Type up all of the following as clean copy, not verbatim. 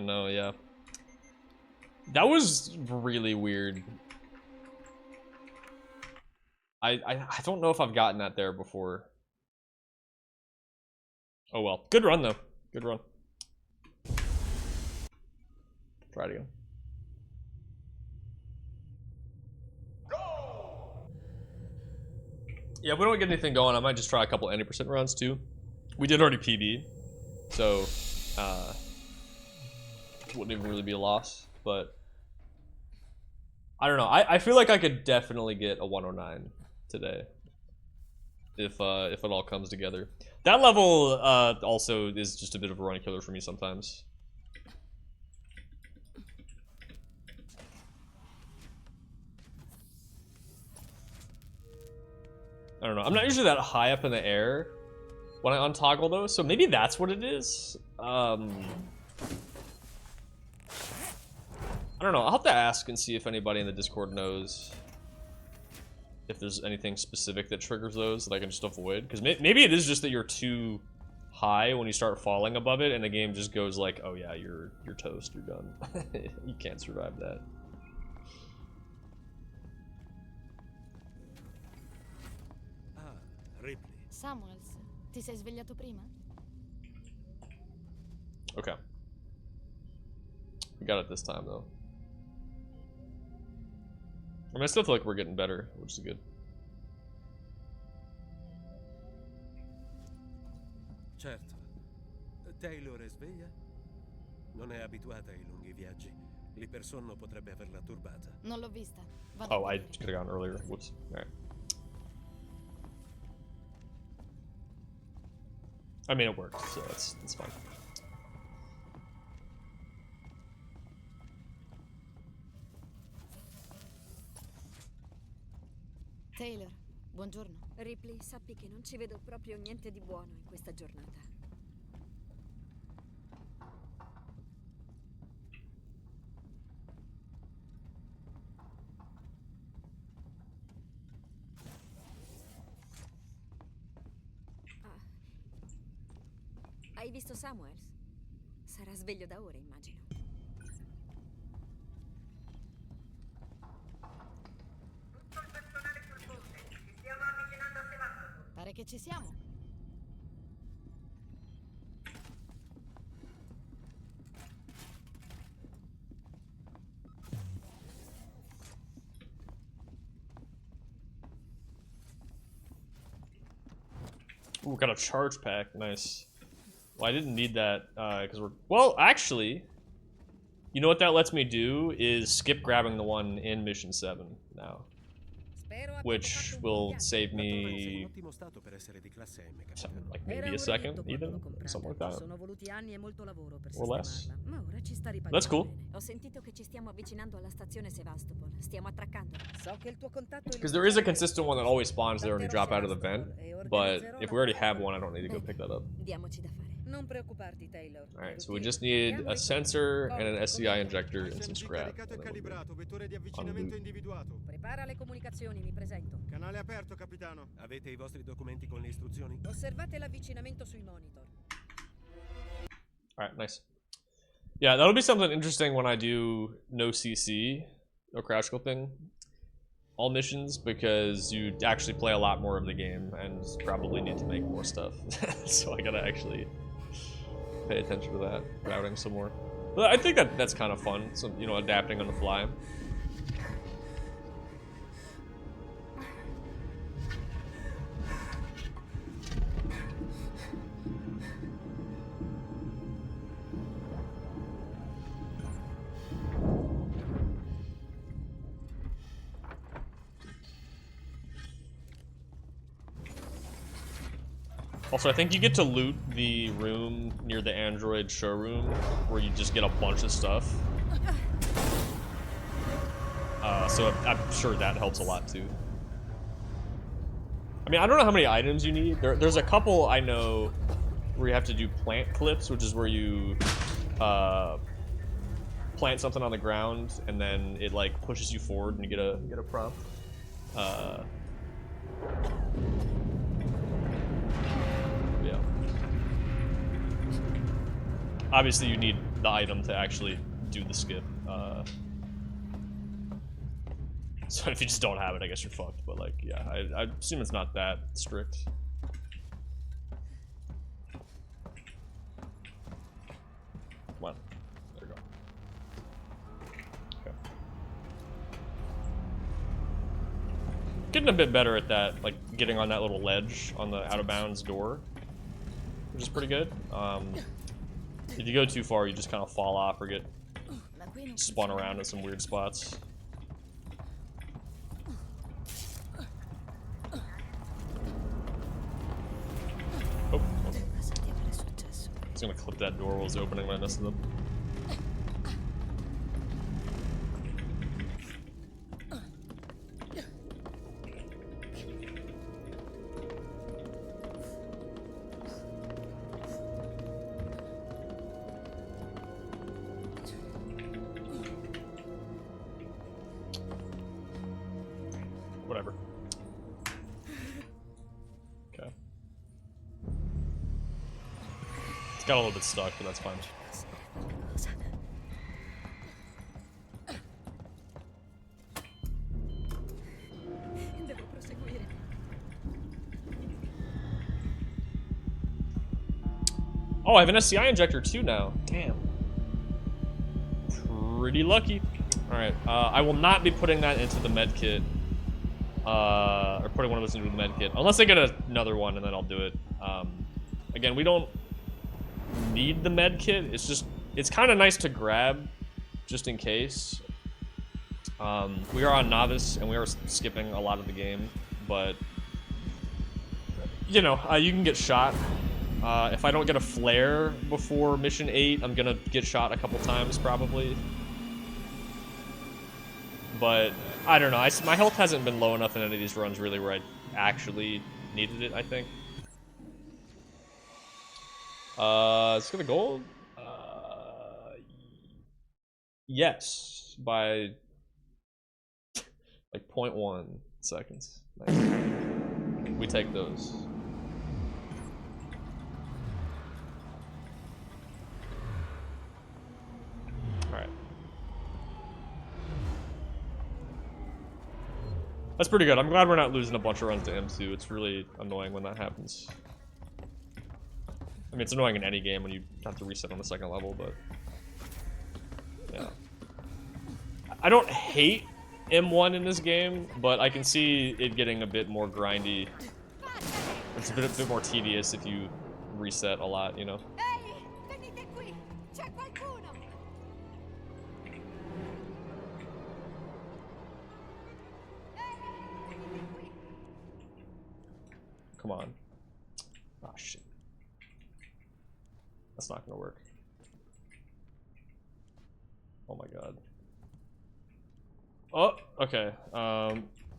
know, yeah. That was really weird. I don't know if I've gotten that there before. Oh well. Good run though. Good run. Try it again. Yeah, if we don't get anything going, I might just try a couple 90% runs too. We did already PB, so wouldn't even really be a loss, but I don't know. I feel like I could definitely get a 109 today if it all comes together. That level also is just a bit of a run killer for me sometimes. I don't know. I'm not usually that high up in the air when I untoggle those, so maybe that's what it is. I don't know. I'll have to ask and see if anybody in the Discord knows if there's anything specific that triggers those that I can just avoid. Because maybe it is just that you're too high when you start falling above it, and the game just goes like, "Oh yeah, you're toast. You're done. You can't survive that." Samuels, ti sei svegliato prima? Okay. We got it this time though. I mean, I still feel like we're getting better, which is good. Certo. Taylor è sveglia? Non è abituata ai lunghi viaggi. L'ipersonno potrebbe averla turbata. Non l'ho vista. Vado Oh, a I vedere. could have gone earlier. Whoops. Alright. I mean, it worked, so that's fine. Taylor, buongiorno. Ripley, sappi che non ci vedo proprio niente di buono in questa giornata. Hai visto Samuels? Sarà sveglio da ora, immagino. Tutto il personale sul ponte. Ci stiamo avvicinando a Sebastopol. Pare che ci siamo. Ooh, got a charge pack. Nice. Well, I didn't need that because we're... Well, actually, you know what that lets me do is skip grabbing the one in Mission 7 now. Which will save me something like maybe a second, even? Something like that. Or less. That's cool. Ho sentito che ci stiamo avvicinando alla stazione Sevastopol. Stiamo attraccando. Because there is a consistent one that always spawns there when you drop out of the vent. But if we already have one, I don't need to go pick that up. Diamoci da fare. Non preoccuparti, Taylor. Alright, so we just need a sensor and an SCI injector and some scrap. And then we're good. vettore di avvicinamento individuato. Prepara le comunicazioni, mi presento. Canale aperto, capitano. Avete i vostri documenti con le istruzioni? Osservate l'avvicinamento sui monitor. Alright, nice. Yeah, that'll be something interesting when I do no CC, no crash kill thing. All missions, because you actually play a lot more of the game and probably need to make more stuff. So I gotta actually pay attention to that, routing some more. But I think that's kind of fun, so, you know, adapting on the fly. Also, I think you get to loot the room near the Android showroom where you just get a bunch of stuff. So I'm sure that helps a lot too. I mean, I don't know how many items you need. There's a couple I know where you have to do plant clips, which is where you plant something on the ground and then it like pushes you forward and you get a prompt. Yeah. Obviously, you need the item to actually do the skip. So if you just don't have it, I guess you're fucked. But like, yeah, I assume it's not that strict. Come on, there we go. Okay. Getting a bit better at that, like getting on that little ledge on the out of bounds door, which is pretty good. If you go too far, you just kind of fall off or get spun around in some weird spots. Oh, gonna clip that door while it's opening when I mess it up. Whatever. Okay. It's got a little bit stuck, but that's fine. Devo proseguire. Oh, I have an SCI injector too now. Damn. Pretty lucky. Alright, I will not be putting that into the med kit. Or putting one of those into the med kit. Unless I get another one, and then I'll do it. Again, we don't need the med kit. It's just, it's kind of nice to grab, just in case. We are on Novice, and we are skipping a lot of the game, but you know, you can get shot. If I don't get a flare before mission 8, I'm gonna get shot a couple times, probably. But I don't know. My health hasn't been low enough in any of these runs, really, where I actually needed it, I think. Let's get a gold. Yes, by like 0.1 seconds. Nice. We take those. All right. That's pretty good. I'm glad we're not losing a bunch of runs to M2. It's really annoying when that happens. I mean, it's annoying in any game when you have to reset on the second level, but yeah. I don't hate M1 in this game, but I can see it getting a bit more grindy. It's a bit more tedious if you reset a lot, you know? Ehi, venite qui! C'è qualcuno! Come on. Ah, shit. That's not gonna work. Oh my god. Oh, okay.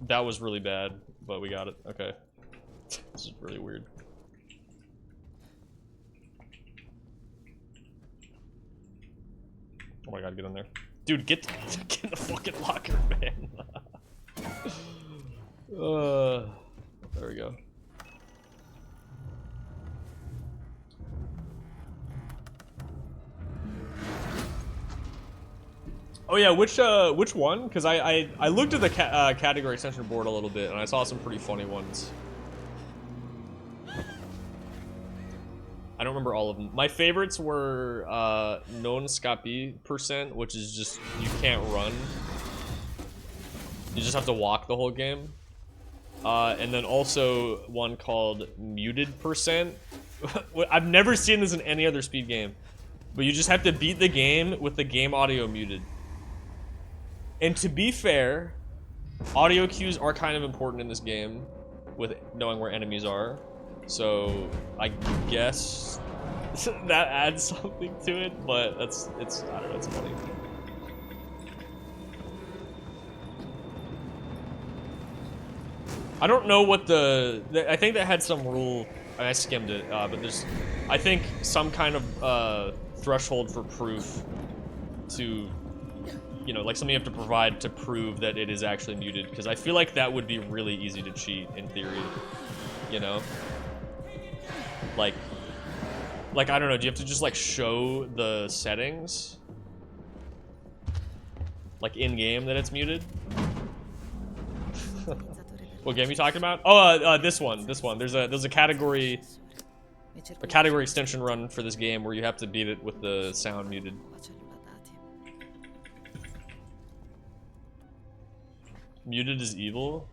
That was really bad, but we got it. Okay. This is really weird. Oh my god, get in there. Dude, get in the fucking locker, man. There we go. Oh yeah, which one? Because I looked at the category extension board a little bit, and I saw some pretty funny ones. I don't remember all of them. My favorites were non scapi %, which is just you can't run. You just have to walk the whole game. And then also one called muted %. I've never seen this in any other speed game, but you just have to beat the game with the game audio muted. And to be fair, audio cues are kind of important in this game, with knowing where enemies are. So I guess that adds something to it, but I don't know, it's funny. I don't know what I think that had some rule, I skimmed it, but there's, I think, some kind of threshold for proof to, you know, like something you have to provide to prove that it is actually muted, because I feel like that would be really easy to cheat in theory, you know? Like, Like, I don't know, do you have to just like show the settings? Like in-game that it's muted? What game are you talking about? Oh, this one. There's a category extension run for this game where you have to beat it with the sound muted. Muted is evil?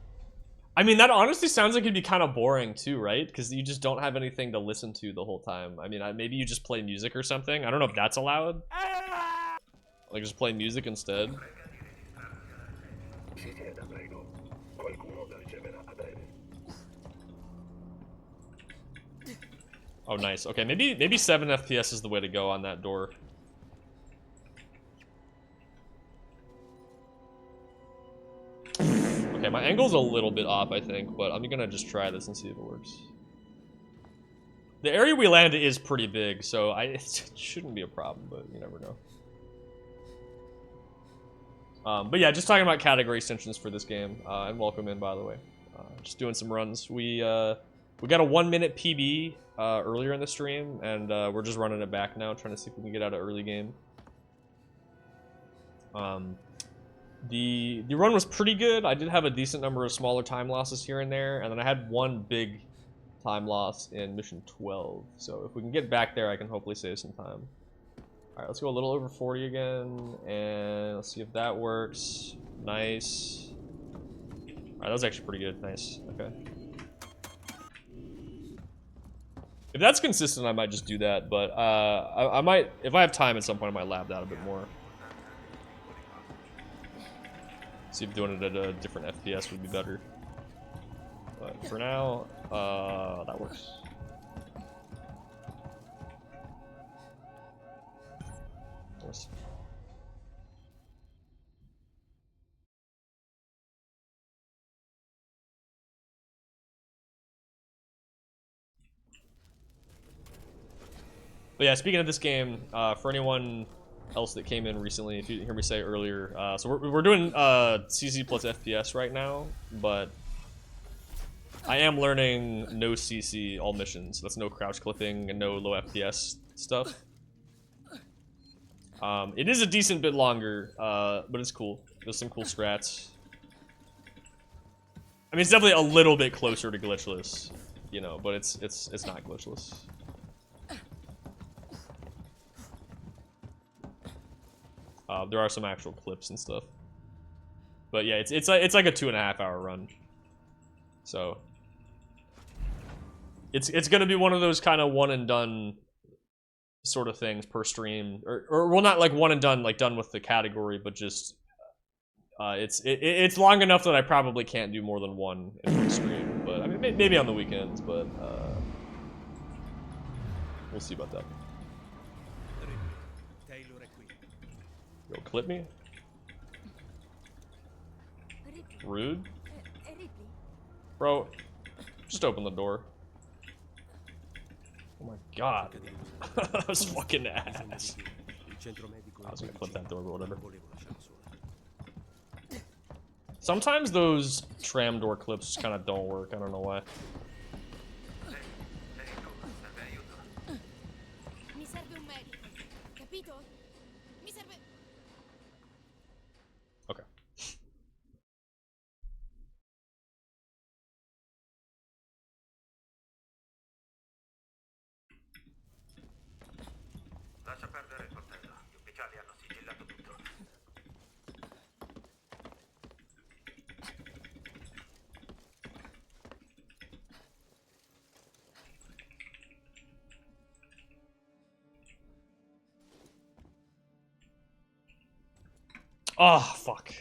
I mean, that honestly sounds like it'd be kind of boring too, right? Because you just don't have anything to listen to the whole time. I mean, maybe you just play music or something. I don't know if that's allowed. Like, just play music instead. Oh, nice. Okay, maybe 7 FPS is the way to go on that door. Okay, my angle's a little bit off, I think, but I'm gonna just try this and see if it works. The area we landed is pretty big, so it shouldn't be a problem, but you never know. But yeah, just talking about category extensions for this game, and welcome in, by the way. Just doing some runs. We got a 1-minute PB earlier in the stream, and we're just running it back now, trying to see if we can get out an early game. The run was pretty good. I did have a decent number of smaller time losses here and there, and then I had one big time loss in mission 12. So if we can get back there, I can hopefully save some time. Alright, let's go a little over 40 again, and let's see if that works. Nice. Alright, that was actually pretty good. Nice. Okay. If that's consistent, I might just do that, but I might, if I have time at some point, I might lab that a bit more. See if doing it at a different FPS would be better. But for now, that works. Nice. But yeah, speaking of this game, for anyone else that came in recently, if you didn't hear me say earlier, so we're doing CC+FPS right now, but I am learning no CC all missions. That's no crouch clipping and no low FPS stuff. It is a decent bit longer, but it's cool. There's some cool strats. I mean, it's definitely a little bit closer to glitchless, you know, but it's not glitchless. There are some actual clips and stuff, but yeah, it's like a 2.5-hour run, so it's gonna be one of those kind of one and done sort of things per stream, or well, not like one and done, like done with the category, but just it's long enough that I probably can't do more than one in one stream. But I mean, maybe on the weekends, but we'll see about that. Yo, clip me? Rude? Bro, just open the door. Oh my god. That was fucking ass. I was gonna clip that door, but whatever. Sometimes those tram door clips just kind of don't work. I don't know why. Mi serve un medico, capito? Mi serve... Okay. Lascia perdere il coltello. Gli ufficiali hanno sigillato tutto. Oh, fuck.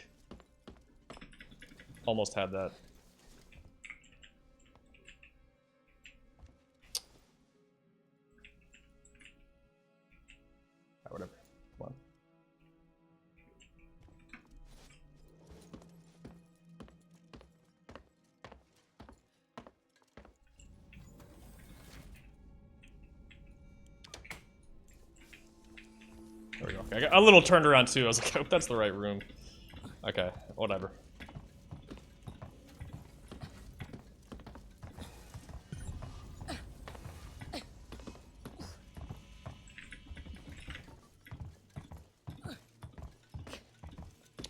Almost had that. Whatever. Come on. There we go. Okay, I got a little turned around too. I was like, I hope that's the right room. Okay, whatever.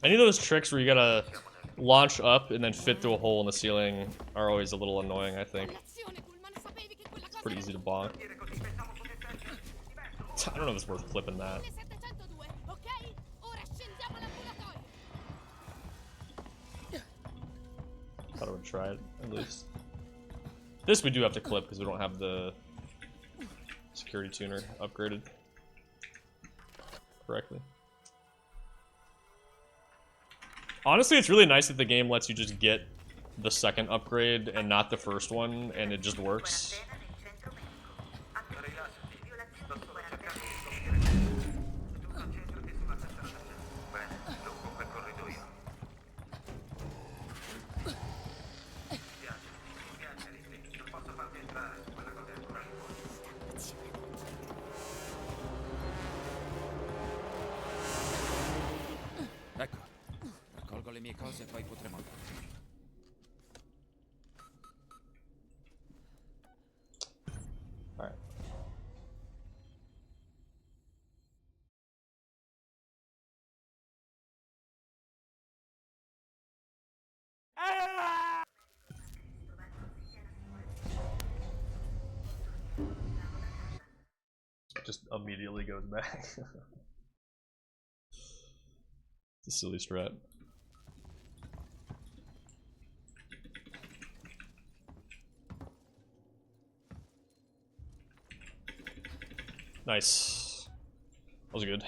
Any of those tricks where you gotta launch up and then fit through a hole in the ceiling are always a little annoying, I think. Azione, Pullman, sapevi che quella cosa Pretty era easy to giusta. bonk. I don't know if it's worth flipping that. 1702, ok? Ora scendiamo all'ambulatorio. Thought I would try it, at least. This we do have to clip because we don't have the security tuner upgraded correctly. Honestly, it's really nice that the game lets you just get the second upgrade and not the first one, and it just works. Ecco, raccolgo le mie cose e poi potremo andare. Alright. Just immediately goes back. It's a silly strat. Nice. That was good.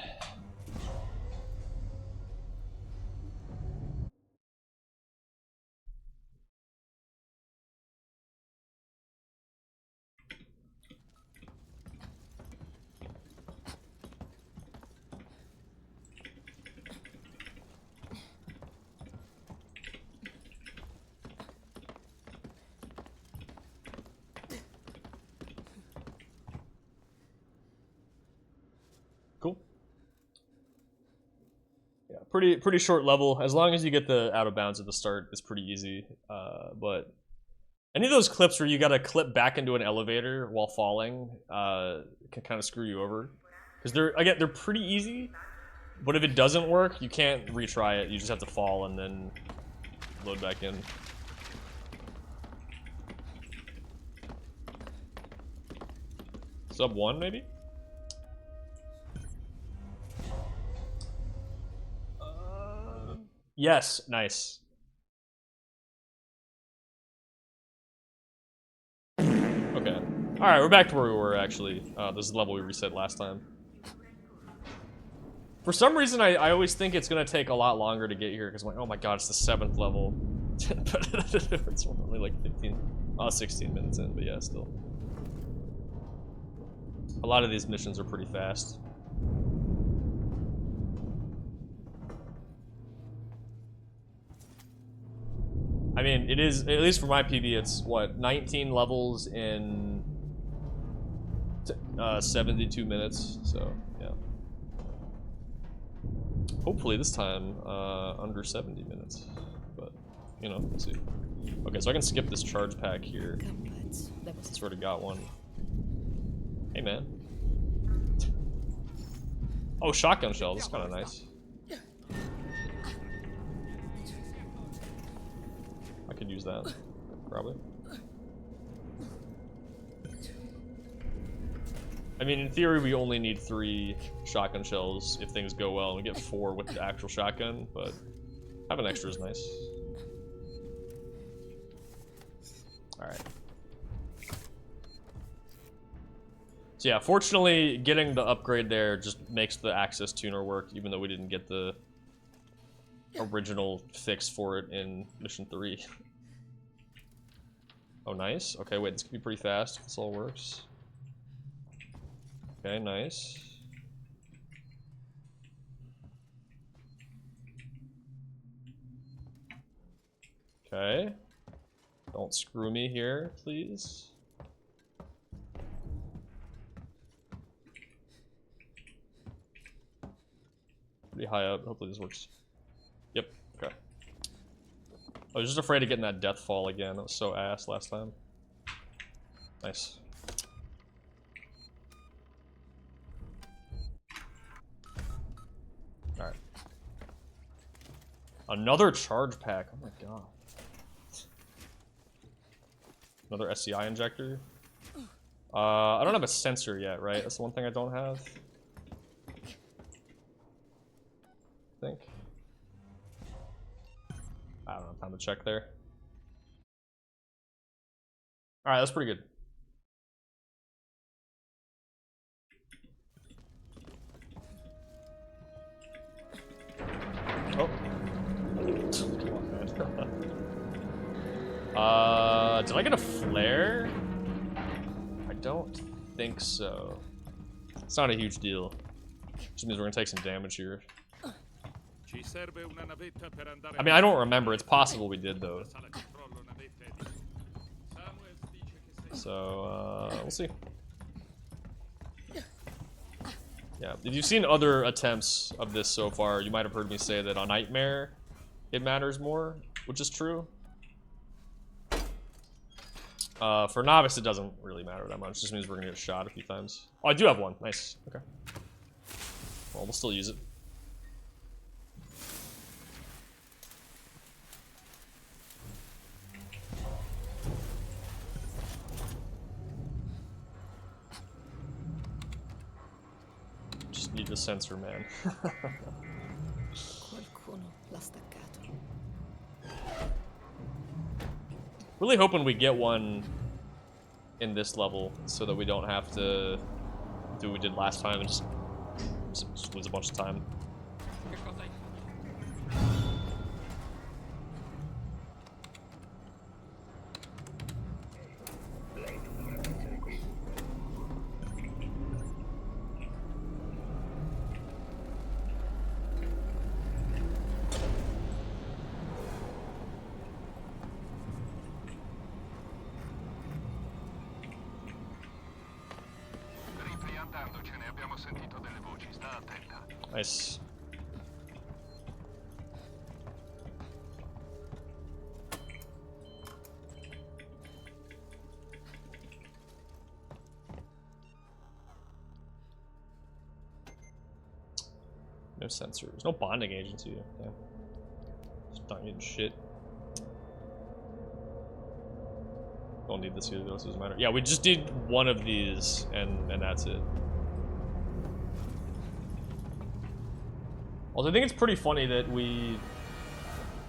Cool. Yeah, pretty short level. As long as you get the out of bounds at the start, it's pretty easy. But any of those clips where you gotta clip back into an elevator while falling can kind of screw you over. Because they're pretty easy, but if it doesn't work, you can't retry it. You just have to fall and then load back in. Sub 1 maybe? Yes, nice. Okay. Alright, we're back to where we were actually. This is the level we reset last time. For some reason, I always think it's gonna take a lot longer to get here because I'm like, oh my god, it's the 7th level. But it's only like 16 minutes in, but yeah, still. A lot of these missions are pretty fast. I mean, it is, at least for my PB, it's what, 19 levels in 72 minutes, so yeah. Hopefully this time, under 70 minutes, but, you know, we'll see. Okay, so I can skip this charge pack here, since we already got one. Hey, man. Oh, shotgun shells, that's kind of nice. I could use that, probably. I mean, in theory, we only need 3 shotgun shells if things go well, and we get 4 with the actual shotgun, but having extra is nice. Alright. So yeah, fortunately, getting the upgrade there just makes the access tuner work, even though we didn't get the original fix for it in Mission 3. Oh, nice. Okay, wait, this could be pretty fast if this all works. Okay, nice. Okay. Don't screw me here, please. Pretty high up. Hopefully this works. Yep. Okay. I was just afraid of getting that death fall again. That was so ass last time. Nice. Alright. Another charge pack. Oh my god. Another SCI injector. I don't have a sensor yet, right? That's the one thing I don't have. I think. I don't have time to check there. Alright, that's pretty good. Oh. Did I get a flare? I don't think so. It's not a huge deal. Just means we're gonna take some damage here. I mean, I don't remember. It's possible we did, though. So, we'll see. Yeah, if you've seen other attempts of this so far, you might have heard me say that on Nightmare, it matters more, which is true. For Novice, it doesn't really matter that much. It just means we're gonna get shot a few times. Oh, I do have one. Nice. Okay. Well, we'll still use it. Just need the sensor, man. Qualcuno l'ha staccato. Really hoping we get one in this level so that we don't have to do what we did last time and just lose a bunch of time. Che cosa hai fatto? Nice. No sensors. No bonding agency. Yeah. Just not getting shit. Don't need this either, though, so it doesn't matter. Yeah, we just did one of these, and that's it. Also, I think it's pretty funny that we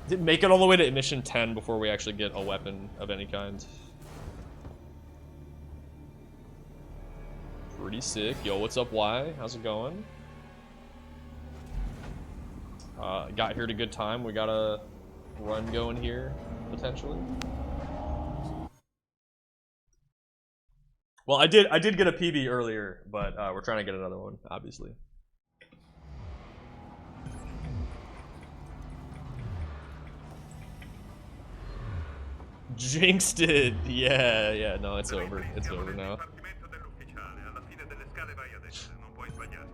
didn't make it all the way to mission 10 before we actually get a weapon of any kind. Pretty sick. Yo, what's up, Y? How's it going? Got here at a good time. We got a run going here, potentially. Well, I did get a PB earlier, but we're trying to get another one, obviously. Jinxed it. Yeah, no, it's over. It's over now.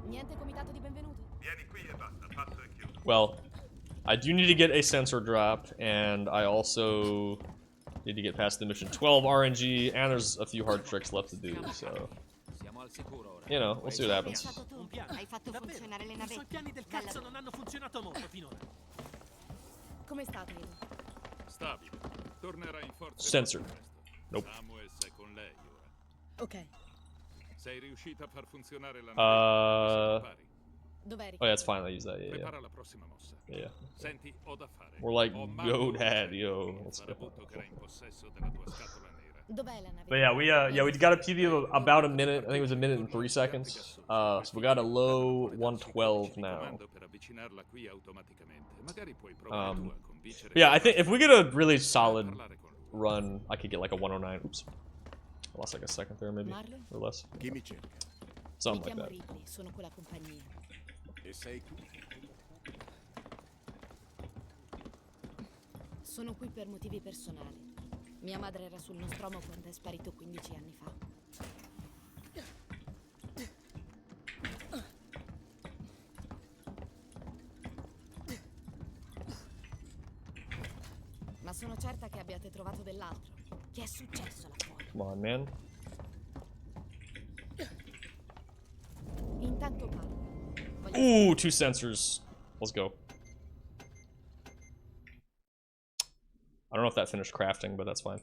Niente comitato di benvenuto. Well, I do need to get a sensor drop, and I also need to get past the mission 12 RNG, and there's a few hard tricks left to do, so... Siamo al sicuro ora. You know, we'll see what Sei happens. stato tu. Hai fatto funzionare le I suoi navette. piani del cazzo non hanno funzionato molto finora. Come sta, Taylor? Stabile. Tornerà in forza. Sensor. Nope. Samuels è con lei ora. Ok. Sei riuscita a far funzionare la nave? Dov'eri? Oh yeah, it's fine. I use that. Yeah. Prepara la prossima mossa. Yeah. Senti, ho da fare. We're like, Ho yo, Marco dad, Uccelli, yo. Let's go. Farabutto che era in possesso della tua scatola nera. Dov'è la nave? But yeah, we got a PV of about a minute. I think it was a minute and 3 seconds. So we got a low 112 now. Comando per avvicinarla qui automaticamente. Magari puoi provare tu a convincere. Yeah, I think if we get a really solid run, I could get like a 109. Oops. I lost like a second there, maybe. Marlon? Or less. Chi mi cerca? Mi Something like chiamo that. Ripley, sono quella compagnia. E sei tu? Sono qui per motivi personali. Mia madre era sul Nostromo quando è sparito 15 anni fa. Ma sono certa che abbiate trovato dell'altro. Che è successo là fuori? Come on, man. Intanto parlo. Voglio Ooh, 2 sensors. Let's go. I don't know if that finished crafting, but that's fine.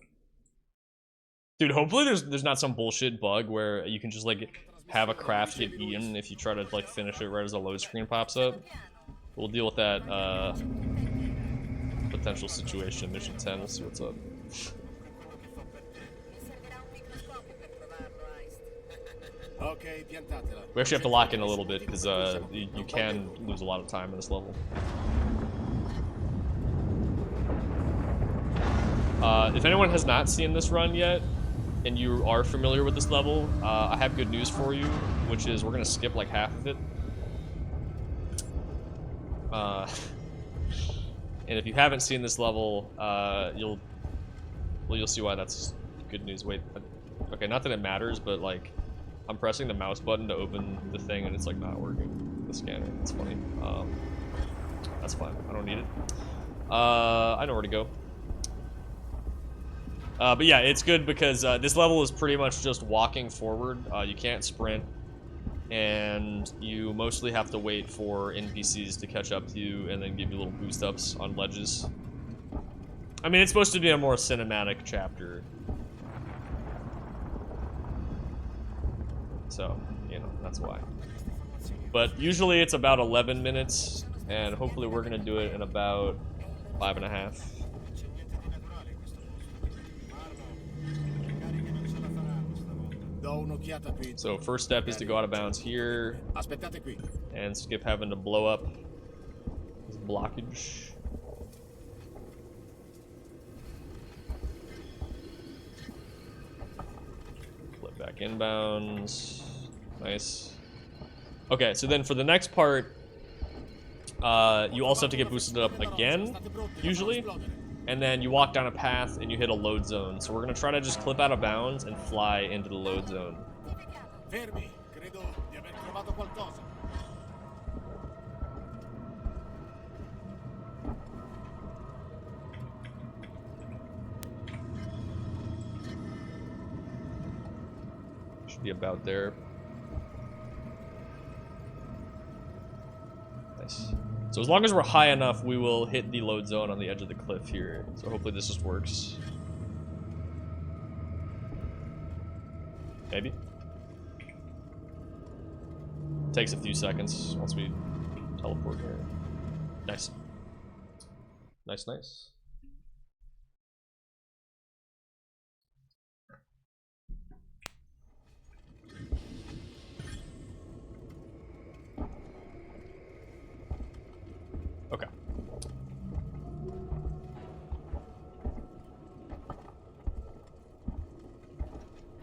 Dude, hopefully there's not some bullshit bug where you can just like have a craft get eaten if you try to like finish it right as the load screen pops up. We'll deal with that potential situation in mission 10. We'll see what's up. We actually have to lock in a little bit because you can lose a lot of time in this level. If anyone has not seen this run yet, and you are familiar with this level, I have good news for you, which is we're gonna skip like half of it. And if you haven't seen this level, you'll see why that's good news. Wait, okay, not that it matters, but like I'm pressing the mouse button to open the thing and it's like not working. The scanner, it's funny. That's fine. I don't need it. I know where to go. But yeah, it's good because this level is pretty much just walking forward. You can't sprint, and you mostly have to wait for NPCs to catch up to you and then give you little boost ups on ledges. I mean, it's supposed to be a more cinematic chapter. So, you know, that's why. But usually it's about 11 minutes, and hopefully we're gonna do it in about 5.5. So first step is to go out of bounds here and skip having to blow up this blockage. Flip back inbounds. Nice. Okay, so then for the next part, you also have to get boosted up again, usually. And then you walk down a path and you hit a load zone. So we're gonna try to just clip out of bounds and fly into the load zone. Should be about there. Nice. So as long as we're high enough, we will hit the load zone on the edge of the cliff here. So hopefully this just works. Maybe. Takes a few seconds once we teleport here. Nice. Nice, nice. Okay.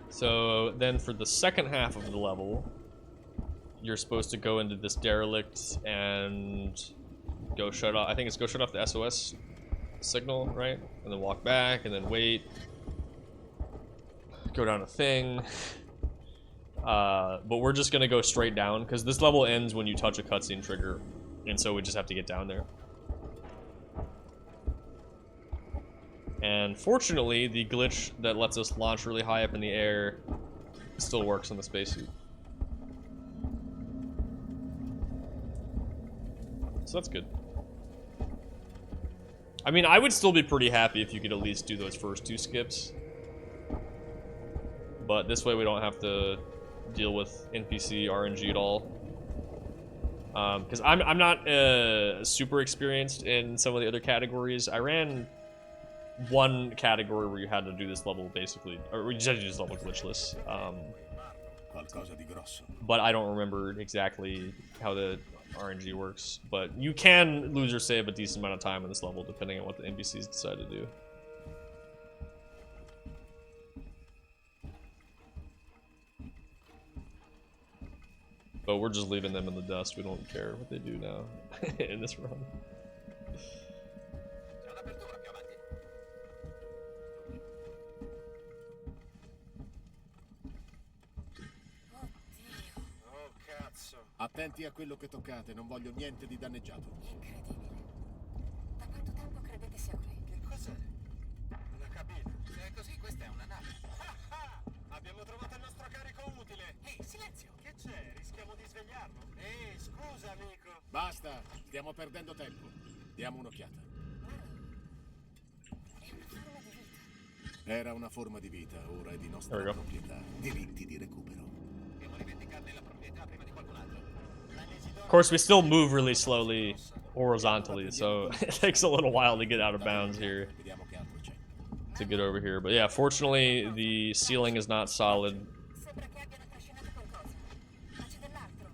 So then for the second half of the level, you're supposed to go into this derelict and go shut off, I think it's go shut off the SOS signal, right? And then walk back and then wait. Go down a thing. But we're just gonna go straight down because this level ends when you touch a cutscene trigger. And so we just have to get down there. And fortunately, the glitch that lets us launch really high up in the air still works on the spacesuit. So that's good. I mean, I would still be pretty happy if you could at least do those first 2 skips. But this way we don't have to deal with NPC RNG at all. Because I'm not super experienced in some of the other categories. I ran one category where you had to do this level basically, or we just had to do this level glitchless. But I don't remember exactly how the RNG works. But you can lose or save a decent amount of time in this level depending on what the NPCs decide to do. But we're just leaving them in the dust. We don't care what they do now in this run. Oh cazzo! Attenti a quello che toccate, non voglio niente di danneggiato. Incredibile. Da quanto tempo credete sia qui? Che cos'è? Una cabina. Se è così, questa è una nave. Abbiamo trovato il nostro carico utile! Ehi, silenzio! Che c'è? Rischiamo di svegliarlo? Ehi, scusa amico! Basta, stiamo perdendo tempo. Diamo un'occhiata. È Era una forma di vita, ora è di There nostra we go. proprietà. Diritti di recupero. Of course, we still move really slowly horizontally, so it takes a little while to get out of bounds here Vediamo che altro c'è. to get over here. But yeah, fortunately, the ceiling is not solid. Sembra che abbiano trascinato qualcosa. Ma c'è dell'altro.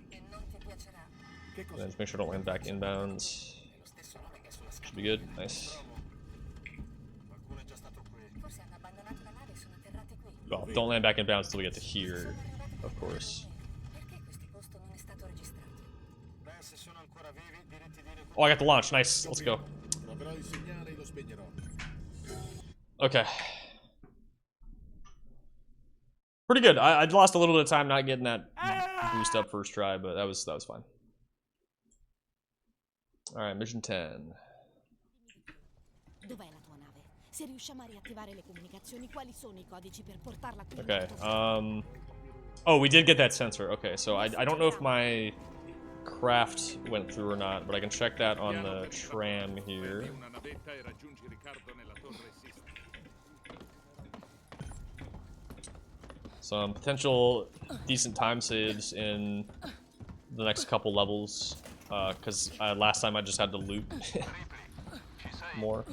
E non ti piacerà. Che And cosa? then just make sure I don't land back inbounds. Should be good. Nice. Qualcuno è già stato qui. Forse hanno abbandonato la nave e sono atterrate qui. Well, don't land back inbounds until we get to here, of course. Perché questo posto non è stato registrato? Beh, se sono ancora vivi, diritti di recupero. Oh, I got the launch. Nice. Let's go. Proverò il segnale e lo spegnerò. Okay. Pretty good. I lost a little bit of time not getting that boost up first try, but that was fine. All right, mission 10. Dov'è la tua nave? Se riusciamo a riattivare le comunicazioni, quali sono i codici per portarla qui? Okay. Oh, we did get that sensor. Okay, so I don't know if my craft went through or not, but I can check that on the tram here. Una navetta e raggiungi Riccardo nella torre Sistina. Some potential decent time saves in the next couple levels, because last time I just had to loot more.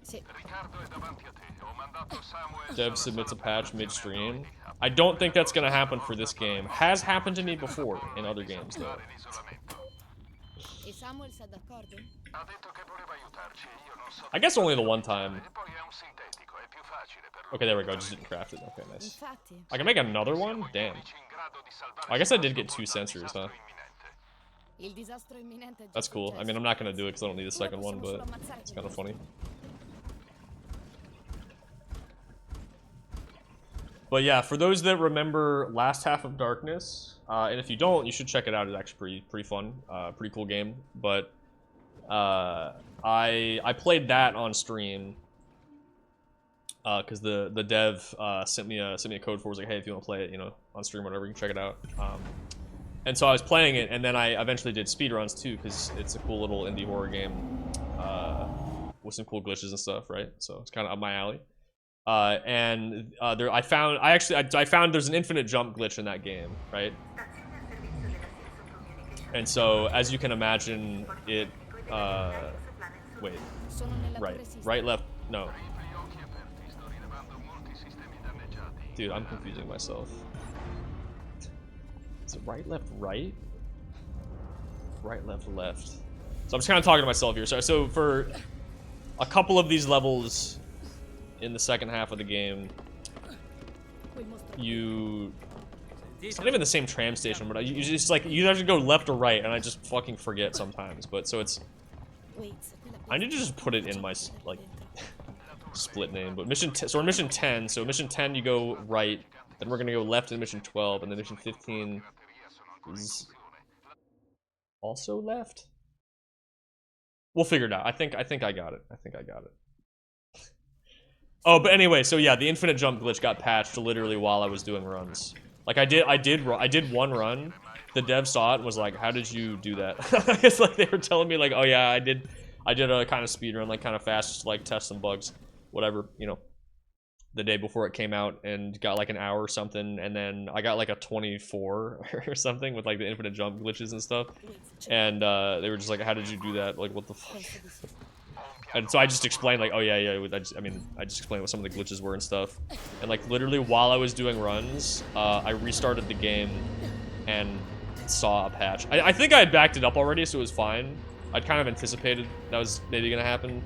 Sì. Riccardo è davanti a te. Ho mandato Samuel. Dev submits a patch midstream. I don't think that's gonna happen for this game. Has happened to me before in other games though. E Samuel è d'accordo? Ha detto che voleva aiutarci. Io non so. I guess only the one time. E poi è un sintetico, è più facile per lui. Okay, there we go. Just didn't craft it. Okay, nice. Infatti. I can make another one? Damn. In grado di salvare I guess I did get 2 sensors, huh? imminente. Il disastro imminente è già That's cool. I mean, I'm not gonna do it because I don't need a second one, but it's kind of funny. But yeah, for those that remember last half of Darkness, and if you don't, you should check it out. It's actually pretty fun, pretty cool game. But I played that on stream because the dev sent me a code for it. Was like, hey, if you want to play it, you know, on stream or whatever, you can check it out. And so I was playing it, and then I eventually did speedruns too because it's a cool little indie horror game with some cool glitches and stuff, right? So it's kind of up my alley. I found there's an infinite jump glitch in that game, right? And so, as you can imagine, it, wait, Sono nella torre Sistina. right, left, no. Dude, I'm confusing myself. Is it right, left, right? Right, left, left. So I'm just kind of talking to myself here. So for a couple of these levels in the second half of the game, it's not even the same tram station, but you just like, you have to go left or right, and I just fucking forget sometimes. But so it's, I need to just put it in my like split name. But so we're mission 10. So mission 10 you go right, then we're gonna go left in mission 12, and then mission 15 is also left. We'll figure it out. I think I got it. I think I got it. Oh, but anyway, so yeah, the infinite jump glitch got patched literally while I was doing runs. Like I did one run. The dev saw it and was like, "How did you do that?" It's like they were telling me like, "Oh yeah, I did a kind of speed run, like kind of fast, just to, like test some bugs, whatever, you know." The day before it came out and got like an hour or something, and then I got like a 24 or something with like the infinite jump glitches and stuff. And they were just like, "How did you do that? Like, what the fuck?" And so I just explained like, oh yeah, I just explained what some of the glitches were and stuff. And like literally while I was doing runs, I restarted the game and saw a patch. I think I had backed it up already, so it was fine. I'd kind of anticipated that was maybe gonna happen.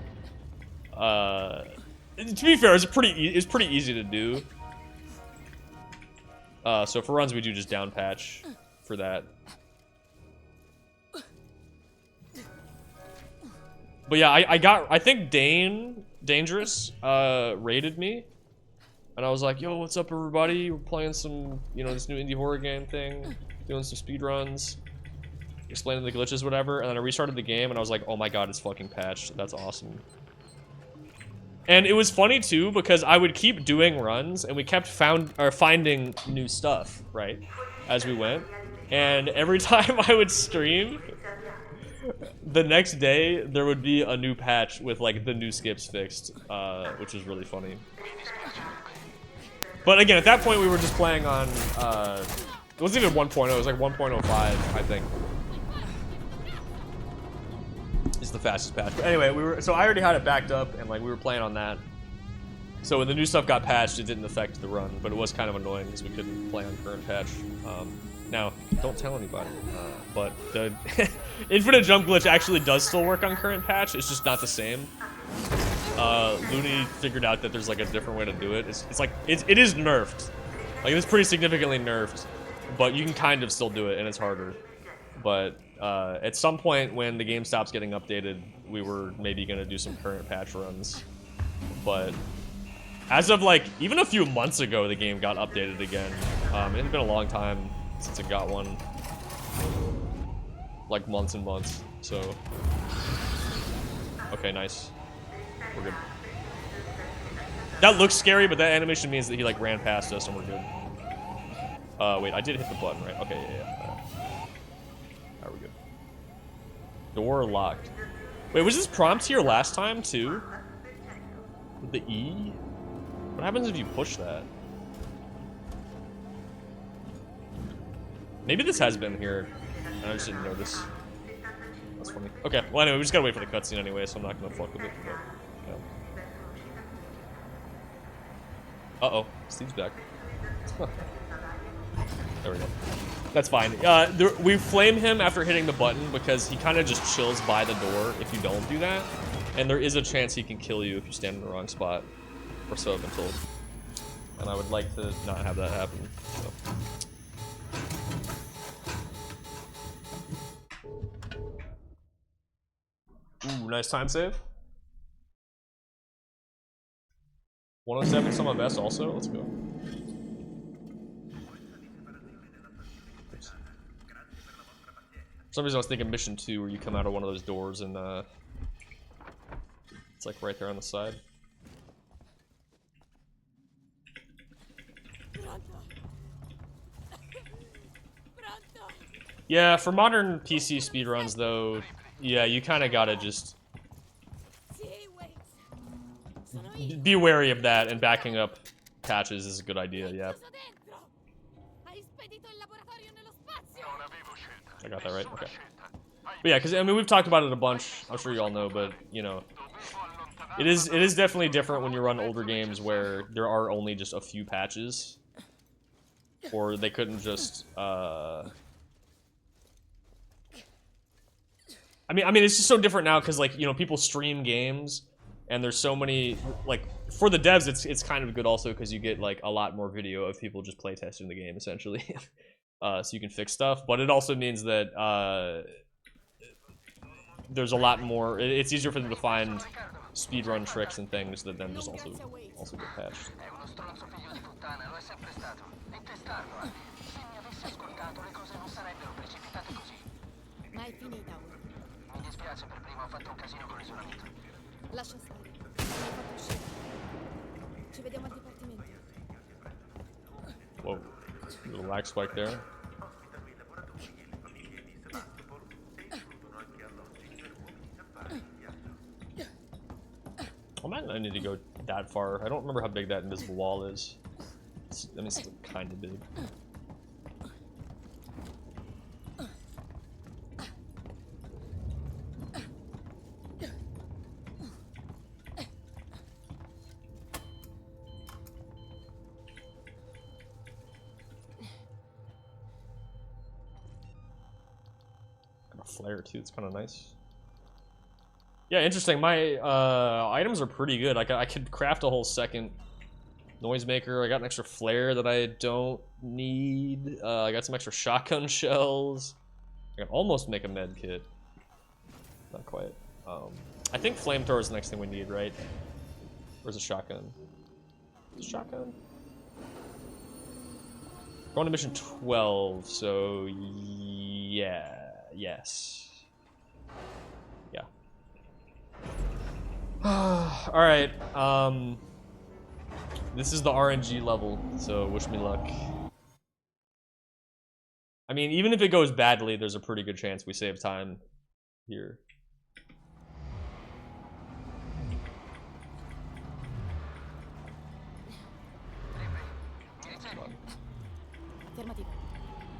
To be fair, it was pretty easy to do. So for runs, we do just down patch for that. But yeah, I think Dangerous raided me, and I was like, "Yo, what's up, everybody? We're playing some, you know, this new indie horror game thing, doing some speed runs, explaining the glitches, whatever." And then I restarted the game, and I was like, "Oh my god, it's fucking patched. That's awesome." And it was funny too because I would keep doing runs, and we kept finding new stuff, right, as we went. And every time I would stream, the next day there would be a new patch with like the new skips fixed, which is really funny. But again, at that point we were just playing on it wasn't even 1.0, it was like 1.05, I think. It's the fastest patch. But anyway, so I already had it backed up and like we were playing on that. So when the new stuff got patched, it didn't affect the run, but it was kind of annoying because we couldn't play on current patch. Now, don't tell anybody, but the infinite jump glitch actually does still work on current patch. It's just not the same. Looney figured out that there's like a different way to do it. It's like it is nerfed, like it's pretty significantly nerfed, but you can kind of still do it and it's harder. But at some point when the game stops getting updated, we were maybe gonna do some current patch runs, but as of like even a few months ago, the game got updated again. It's been a long time since it got one, like months and months. So okay, nice. We're good. That looks scary, but that animation means that he like ran past us and we're good. Wait, I did hit the button, right? Okay, yeah. Alright, we're good. Door locked. Wait, was this prompt here last time too? With the E? What happens if you push that? Maybe this has been here, and I just didn't notice. That's funny. Okay, well anyway, we just gotta wait for the cutscene anyway, so I'm not gonna fuck with it. But, yeah. Uh-oh, Steve's back. There we go. That's fine. We flame him after hitting the button because he kind of just chills by the door if you don't do that. And there is a chance he can kill you if you stand in the wrong spot. Or so I've been told. And I would like to not have that happen. So. Ooh, nice time save. 107 some of best also. Let's go. Oops. For some reason I was thinking mission 2 where you come out of one of those doors and it's like right there on the side. Yeah, for modern PC speedruns though, yeah, you kind of gotta just be wary of that, and backing up patches is a good idea, yeah. I got that right, okay. But yeah, because I mean we've talked about it a bunch, I'm sure you all know, but you know, it is definitely different when you run older games where there are only just a few patches, or they couldn't just I mean, it's just so different now because, like, you know, people stream games, and there's so many, like, for the devs, it's kind of good also because you get, like, a lot more video of people just playtesting the game, essentially. So you can fix stuff, but it also means that, there's a lot more, it's easier for them to find speedrun tricks and things that then just also get patched. Ma è finita ora. Mi dispiace, per prima ho fatto un casino con l'isolamento. Lascia stare. Mi hai fatto uscire. Ci vediamo al dipartimento. Whoa, little lag spike there. I might not need to go that far. I don't remember how big that invisible wall is. I mean, it's kind of big. Flare too, it's kind of nice. Yeah, interesting. My items are pretty good. I could craft a whole second noisemaker. I got an extra flare that I don't need. I got some extra shotgun shells. I can almost make a med kit. Not quite. I think flamethrower is the next thing we need, right? Where's a shotgun? Shotgun? Going to mission 12, so yeah. Yes. Yeah. Alright, this is the RNG level, so wish me luck. I mean, even if it goes badly, there's a pretty good chance we save time here. Affermativo.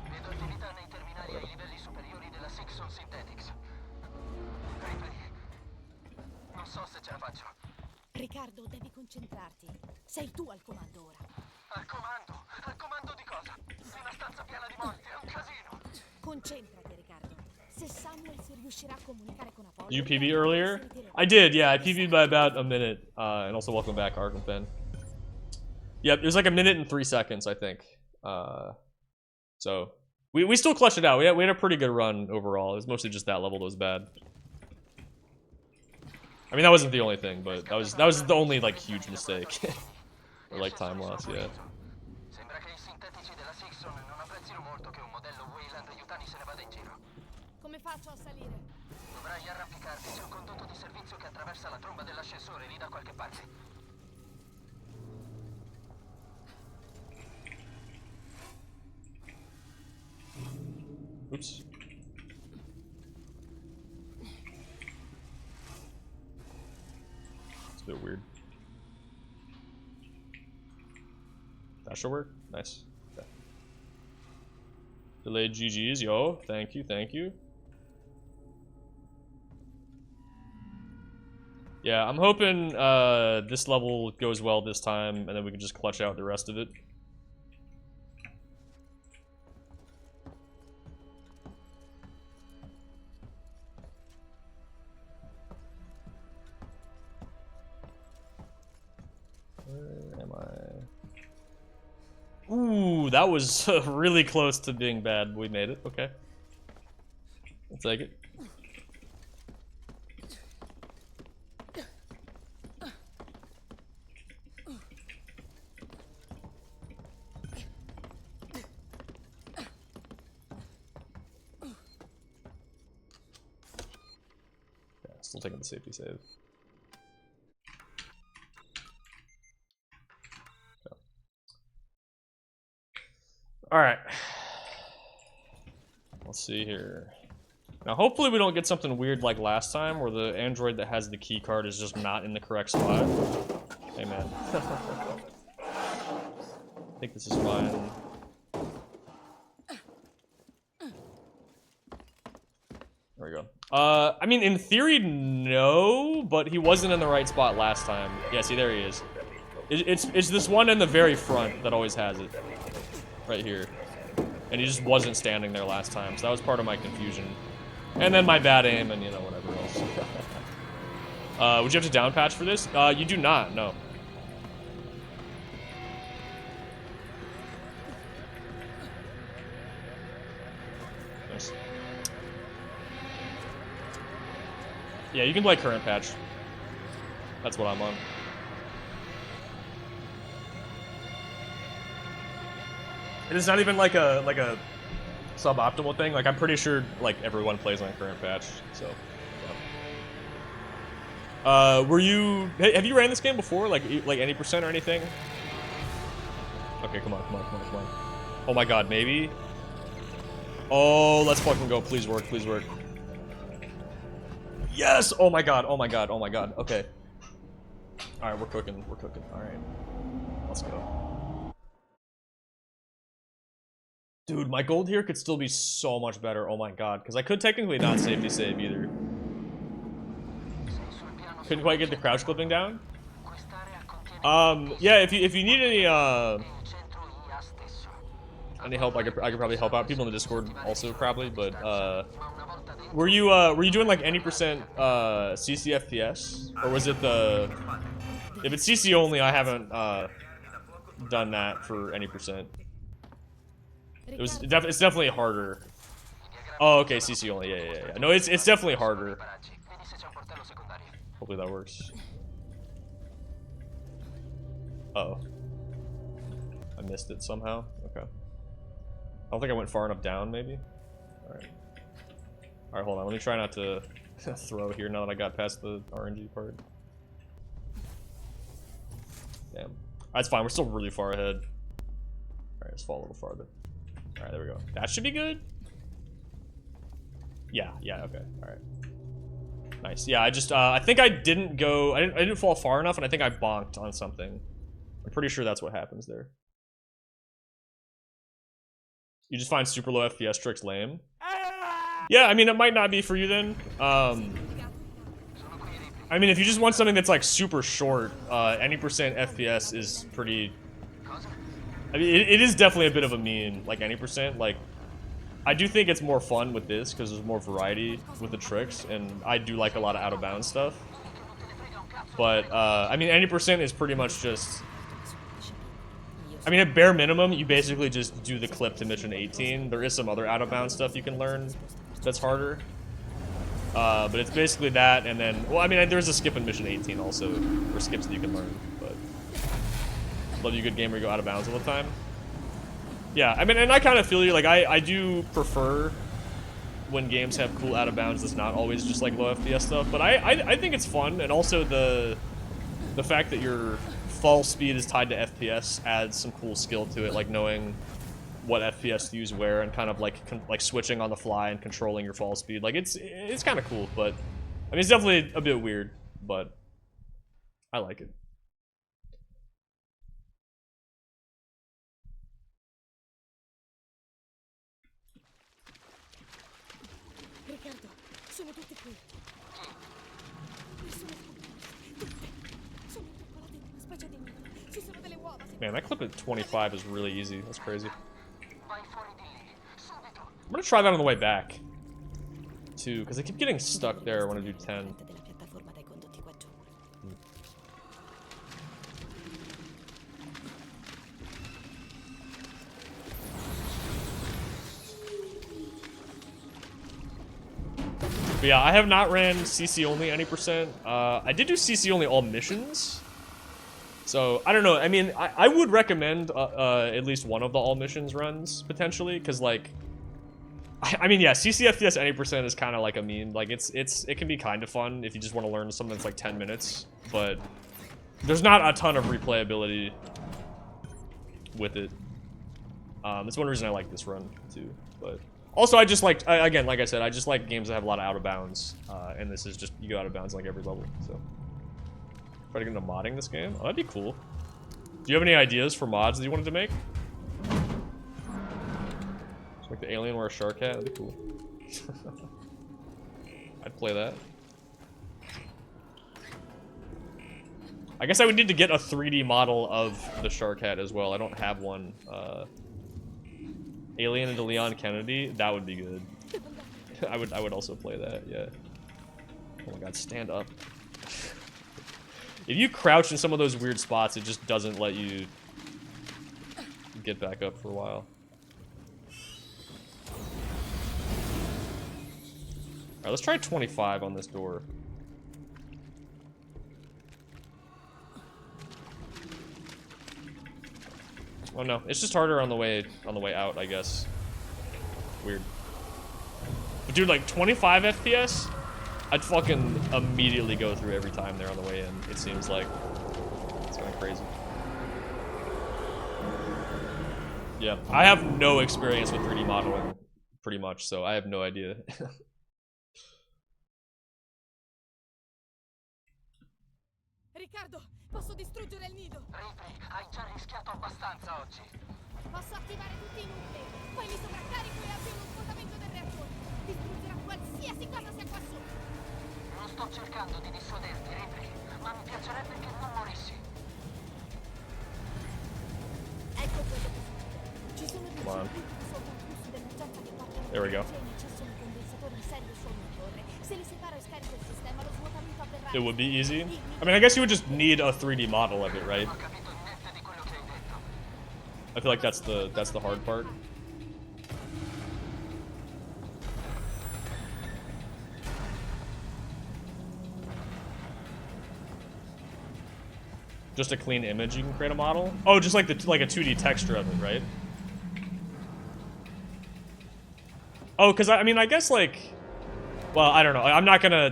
Vedo attività nei terminali ai livelli superiori della Sixon Synthetics. Ripley, non so se ce la faccio. Riccardo, devi concentrarti. Sei tu al comando ora. Al comando? Al comando di cosa? Una stanza piena di morti, è un casino. Concentrati, Riccardo. Se Samuels riuscirà a comunicare con Apollo... Did you PB earlier? I did, yeah, I PB'd by about a minute. And also welcome back, Arkham Pen. Yep, it was like a minute and 3 seconds, I think. So we still clutched it out. We had a pretty good run overall. It was mostly just that level that was bad. I mean, that wasn't the only thing, but that was the only like huge mistake. Or like time loss, yeah. Sembra che i sintetici della Sixon non apprezzino molto che un modello Wayland aiutani se ne vada in giro. Come faccio a salire? Dovrai arrampicarti, c'è un condotto di servizio che attraversa la tromba dell'ascensore lì da qualche parte. Oops. It's a bit weird. That should work. Nice. Okay. Delayed GG's, yo. Thank you, thank you. Yeah, I'm hoping this level goes well this time, and then we can just clutch out the rest of it. Where am I? Ooh, that was really close to being bad. We made it. Okay. I'll take it. Yeah, still taking the safety save. Alright. Let's see here. Now hopefully we don't get something weird like last time where the android that has the key card is just not in the correct spot. Hey man. I think this is fine. There we go. I mean in theory no, but he wasn't in the right spot last time. Yeah, see there he is. It's this one in the very front that always has it. Right here. And he just wasn't standing there last time, so that was part of my confusion. And then my bad aim and, you know, whatever else. Would you have to down patch for this? You do not, no. Nice. Yeah, you can play current patch. That's what I'm on. And it's not even like a suboptimal thing. Like I'm pretty sure like everyone plays on current patch. So, yeah. Have you ran this game before? Like any percent or anything? Okay, come on. Oh my god, maybe. Oh, let's fucking go. Please work. Please work. Yes. Oh my god. Okay. All right, we're cooking. All right. Let's go. Dude, my gold here could still be so much better. Oh my god, because I could technically not safety save either. Couldn't quite get the crouch clipping down. Yeah, if you need any help, I could probably help out. People in the Discord also probably, but were you doing like any percent CC+FPS, or was it the? If it's CC only, I haven't done that for any percent. It's definitely harder. Oh, okay, CC only. Yeah. No, it's definitely harder. Hopefully that works. Uh-oh. I missed it somehow. Okay. I don't think I went far enough down, maybe. Alright. Alright, hold on. Let me try not to throw here now that I got past the RNG part. Damn. That's fine. We're still really far ahead. Alright, let's fall a little farther. Alright, there we go. That should be good? Yeah, okay. Alright. Nice. Yeah, I just I think I didn't go. I didn't fall far enough, and I think I bonked on something. I'm pretty sure that's what happens there. You just find super low FPS tricks lame. Yeah, I mean it might not be for you then. I mean if you just want something that's like super short, any percent FPS is pretty. I mean it is definitely a bit of a meme, like any percent. Like I do think it's more fun with this because there's more variety with the tricks, and I do like a lot of out of bounds stuff. But I mean any percent is pretty much just. I mean, at bare minimum, you basically just do the clip to mission 18. There is some other out-of-bounds stuff you can learn that's harder. But it's basically that, and then... Well, I mean, there's a skip in mission 18 also, or skips that you can learn, but... Love you a good game where you go out-of-bounds all the time. Yeah, I mean, and I kind of feel you. Like, I do prefer when games have cool out-of-bounds that's not always just, like, low FPS stuff. But I think it's fun, and also the fact that your fall speed is tied to FPS adds some cool skill to it, like knowing what FPS to use where and kind of like switching on the fly and controlling your fall speed. Like it's kind of cool, but I mean it's definitely a bit weird, but I like it. Riccardo, sono tutti qui. Nessuno tutte. Sono intrappolati in una specie di nido. Ci sono delle uova. Man, that clip at 25 is really easy. That's crazy. Vai fuori di lì, subito. I'm gonna try that on the way back too, because I keep getting stuck there when I do 10. della piattaforma dai condotti qua giù. But yeah, I have not ran CC only any percent. I did do CC only all missions. So, I don't know. I mean, I would recommend at least one of the all missions runs, potentially. Because, like, I mean, yeah, CC FPS any percent is kind of like a meme. Like, it can be kind of fun if you just want to learn something that's like 10 minutes. But there's not a ton of replayability with it. That's one reason I like this run, too. But... Also, I just like, again, like I said, I just like games that have a lot of out of bounds, and this is just, you go out of bounds like every level, so. Try to get into modding this game? Oh, that'd be cool. Do you have any ideas for mods that you wanted to make? Just like the alien wear a shark hat, that'd be cool. I'd play that. I guess I would need to get a 3D model of the shark hat as well. I don't have one. Alien into Leon Kennedy, that would be good. I would also play that, yeah. Oh my god, stand up. If you crouch in some of those weird spots, it just doesn't let you get back up for a while. Alright, let's try 25 on this door. Oh no, it's just harder on the way out, I guess. Weird. But dude, like 25 FPS, I'd fucking immediately go through every time there on the way in. It seems like it's kind of crazy. Yeah, I have no experience with 3D modeling, pretty much, so I have no idea. Riccardo, posso distruggere il nido. Ripley, hai già rischiato abbastanza oggi. Posso attivare tutti i nuclei. Poi mi sovraccarico e avvio lo svuotamento del reattore. Distruggerò qualsiasi cosa sia qua su. Non sto cercando di dissuaderti, Ripley, ma mi piacerebbe che non morissi. Ecco quello che succede. Ci sono dei Come on. circuiti di sovrafflusso d'emergenza che portano There we go. necessano condensatori in serie sul motore. Se li separo e scarico il sistema, lo svuotamento avverrà. It would be easy. I mean, I guess you would just need a 3D model of it, right? Non ho capito niente di quello che hai detto. I feel like that's the hard part. Just a clean image, you can create a model. Oh, just like a 2D texture of it, right? Oh, because I mean, I guess like, well, I don't know. I'm not gonna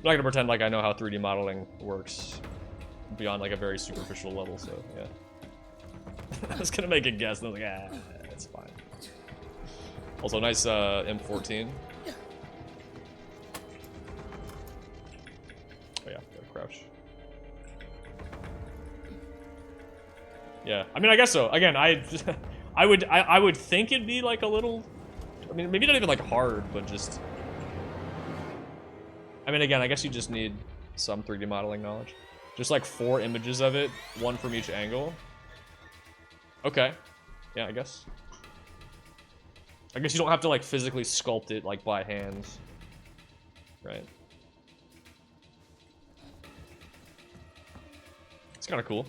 pretend like I know how 3D modeling works beyond like a very superficial level. So yeah, I was gonna make a guess, and I was like, it's fine. Also, nice M14. Oh yeah, gotta crouch. Yeah, I mean, I guess so. Again, I would think it'd be like a little. I mean, maybe not even like hard, but just. I mean, again, I guess you just need some 3D modeling knowledge. Just like 4 images of it, 1 from each angle. Okay. Yeah, I guess. I guess you don't have to like physically sculpt it like by hand. Right. It's kind of cool.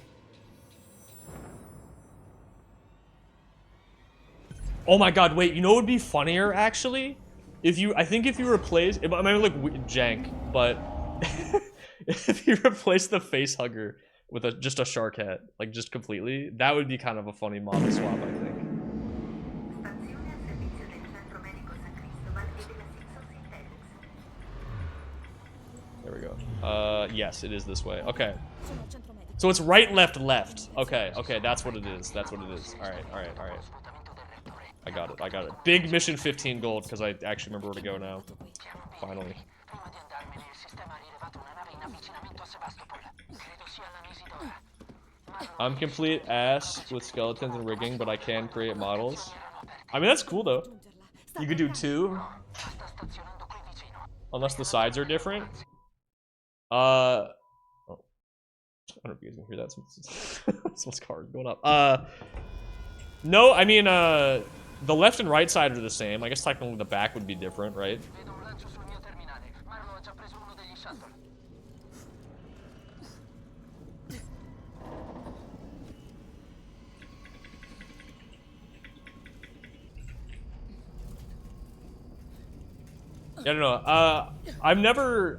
Oh my god, wait, you know what would be funnier actually? If you, I think if you replace, it might look jank, but if you replace the face hugger with just a shark head, like just completely, that would be kind of a funny model swap, I think. Stazione al servizio del centro medico San Cristobal e della Section Synthetics. There we go. Yes, it is this way. Okay. So it's right, left, left. Okay, okay, that's what it is. That's what it is. Alright, alright, alright. I got it, I got it. Big mission 15 gold, because I actually remember where to go now. Finally. Prima di andarmene, il sistema ha rilevato una nave in avvicinamento a Sevastopol. Credo sia la Mesidora. I'm complete ass with skeletons and rigging, but I can create models. I mean, that's cool, though. You could do 2. Unless the sides are different. Oh. I don't know if you guys can hear that. Someone's car going up. No, I mean, the left and right side are the same. I guess technically the back would be different, right? Vedo un lancio sul mio terminale. Marlo ha già preso uno degli shuttle. I don't know. I've never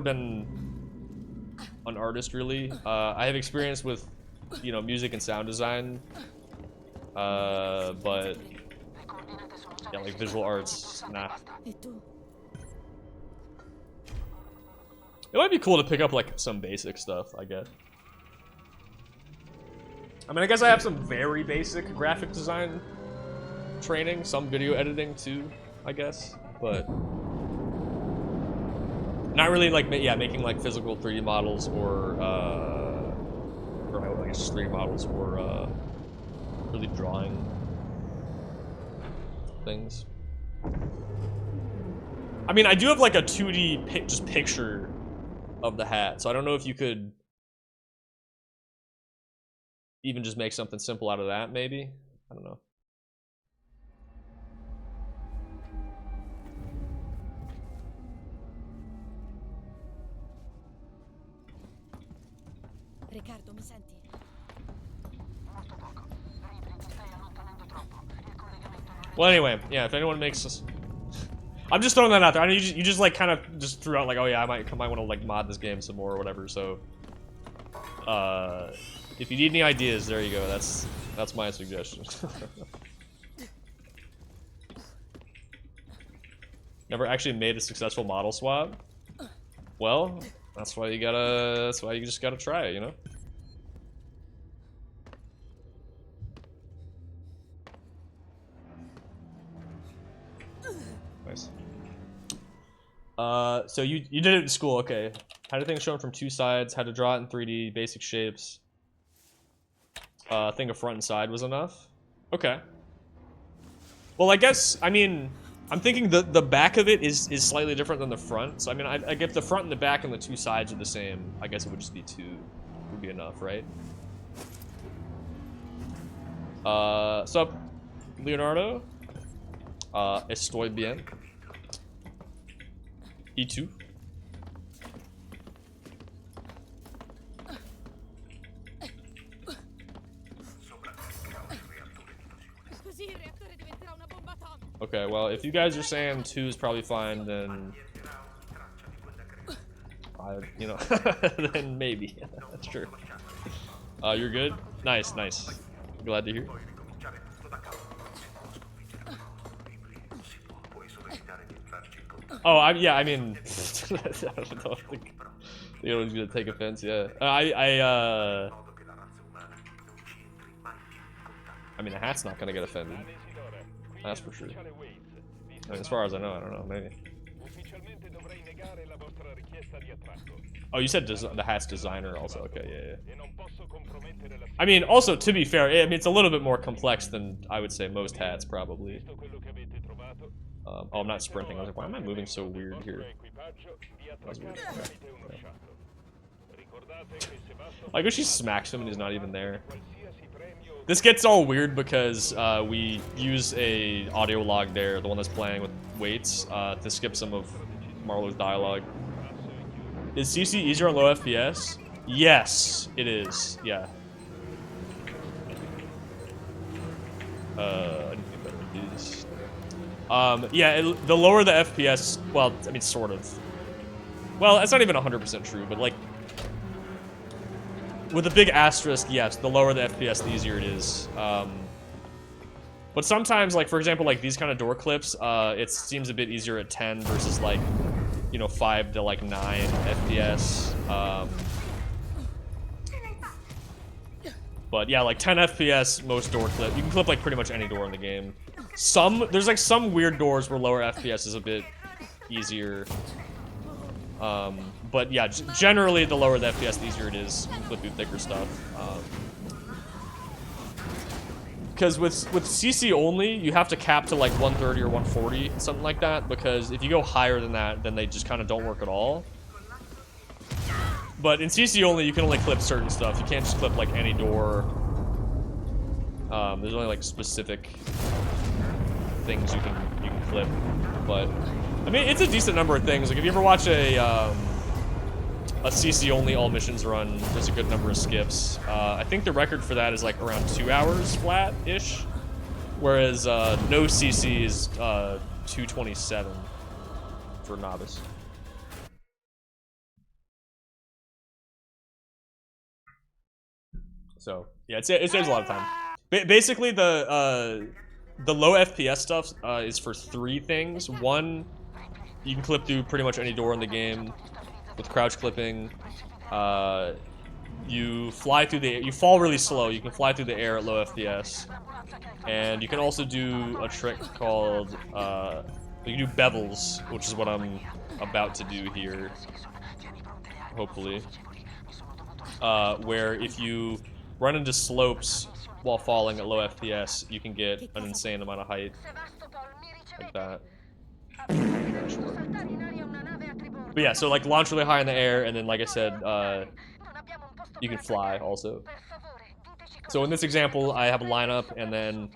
been an artist really. I have experience with, you know, music and sound design. But yeah, like visual arts, nah. It might be cool to pick up like some basic stuff, I guess. I mean, I guess I have some very basic graphic design training, some video editing too, I guess, but not really like, yeah, making like physical 3D models or I guess just 3D models or really drawing things. I mean, I do have like a 2D just picture of the hat, so I don't know if you could even just make something simple out of that, maybe? I don't know. Riccardo, mi senti? Molto poco. Ripley, ti stai allontanando troppo. Il collegamento non Well, anyway, yeah, if anyone makes this... I'm just throwing that out there. I know you just like kind of just threw out like, oh yeah, I might want to like mod this game some more or whatever, so... if you need any ideas, there you go. That's my suggestion. Never actually made a successful model swap? Well, that's why you just gotta try it, you know? Nice. So you did it in school, okay. How do things shown from 2 sides, how to draw it in 3D, basic shapes. I think a front and side was enough. Okay. Well, I guess, I mean, I'm thinking the back of it is slightly different than the front. So, I mean, I get the front and the back and the 2 sides are the same. I guess it would just be 2. Would be enough, right? Sup, Leonardo? Estoy bien. Y tú? Così il reattore diventerà una bomba atomica. Okay, well, if you guys are saying 2 is probably fine, then... you know, then maybe. That's true. You're good? Nice, nice. Glad to hear. Oh, yeah, I mean... I don't think... You know, gonna take offense, yeah. I mean, the hat's not gonna get offended. That's for sure. I mean, as far as I know, I don't know, maybe. Ufficialmente dovrei negare la vostra richiesta. Oh, you said the hat's designer also. Okay, yeah. I mean, also to be fair, I mean it's a little bit more complex than I would say most hats probably. Oh, I'm not sprinting. I was like, why am I moving so weird here? That was weird. Okay. I guess she smacks him and he's not even there. This gets all weird because we use a audio log there, the one that's playing with weights, to skip some of Marlowe's dialogue. Is CC easier on low FPS? Yes, it is. Yeah. I need to get better at these. Yeah, the lower the FPS, well, I mean, sort of. Well, it's not even 100% true, but like, with a big asterisk, yes, the lower the FPS, the easier it is. But sometimes, like, for example, like these kind of door clips, it seems a bit easier at 10 versus like, you know, 5 to like 9 FPS. But yeah, like 10 FPS, most door clip. You can clip like pretty much any door in the game. There's like some weird doors where lower FPS is a bit easier. But yeah, generally the lower the FPS, the easier it is to clip through thicker stuff. Because with CC only, you have to cap to like 130 or 140, something like that, because if you go higher than that, then they just kind of don't work at all. But in CC only, you can only clip certain stuff. You can't just clip like any door. There's only like specific things you can clip. But I mean, it's a decent number of things. Like if you ever watch a CC only all missions run, there's a good number of skips. I think the record for that is like around 2 hours flat-ish, whereas no CC is 227 for novice. So yeah, it saves a lot of time. Basically, the low FPS stuff is for 3 things. 1, you can clip through pretty much any door in the game with crouch clipping. You fly through the air. You fall really slow. You can fly through the air at low FPS, and you can also do a trick called you can do bevels, which is what I'm about to do here, hopefully. Where if you run into slopes while falling at low FPS, you can get an insane amount of height, like that. But yeah, so like launch really high in the air, and then like I said, you can fly also. So in this example, I have a lineup, and then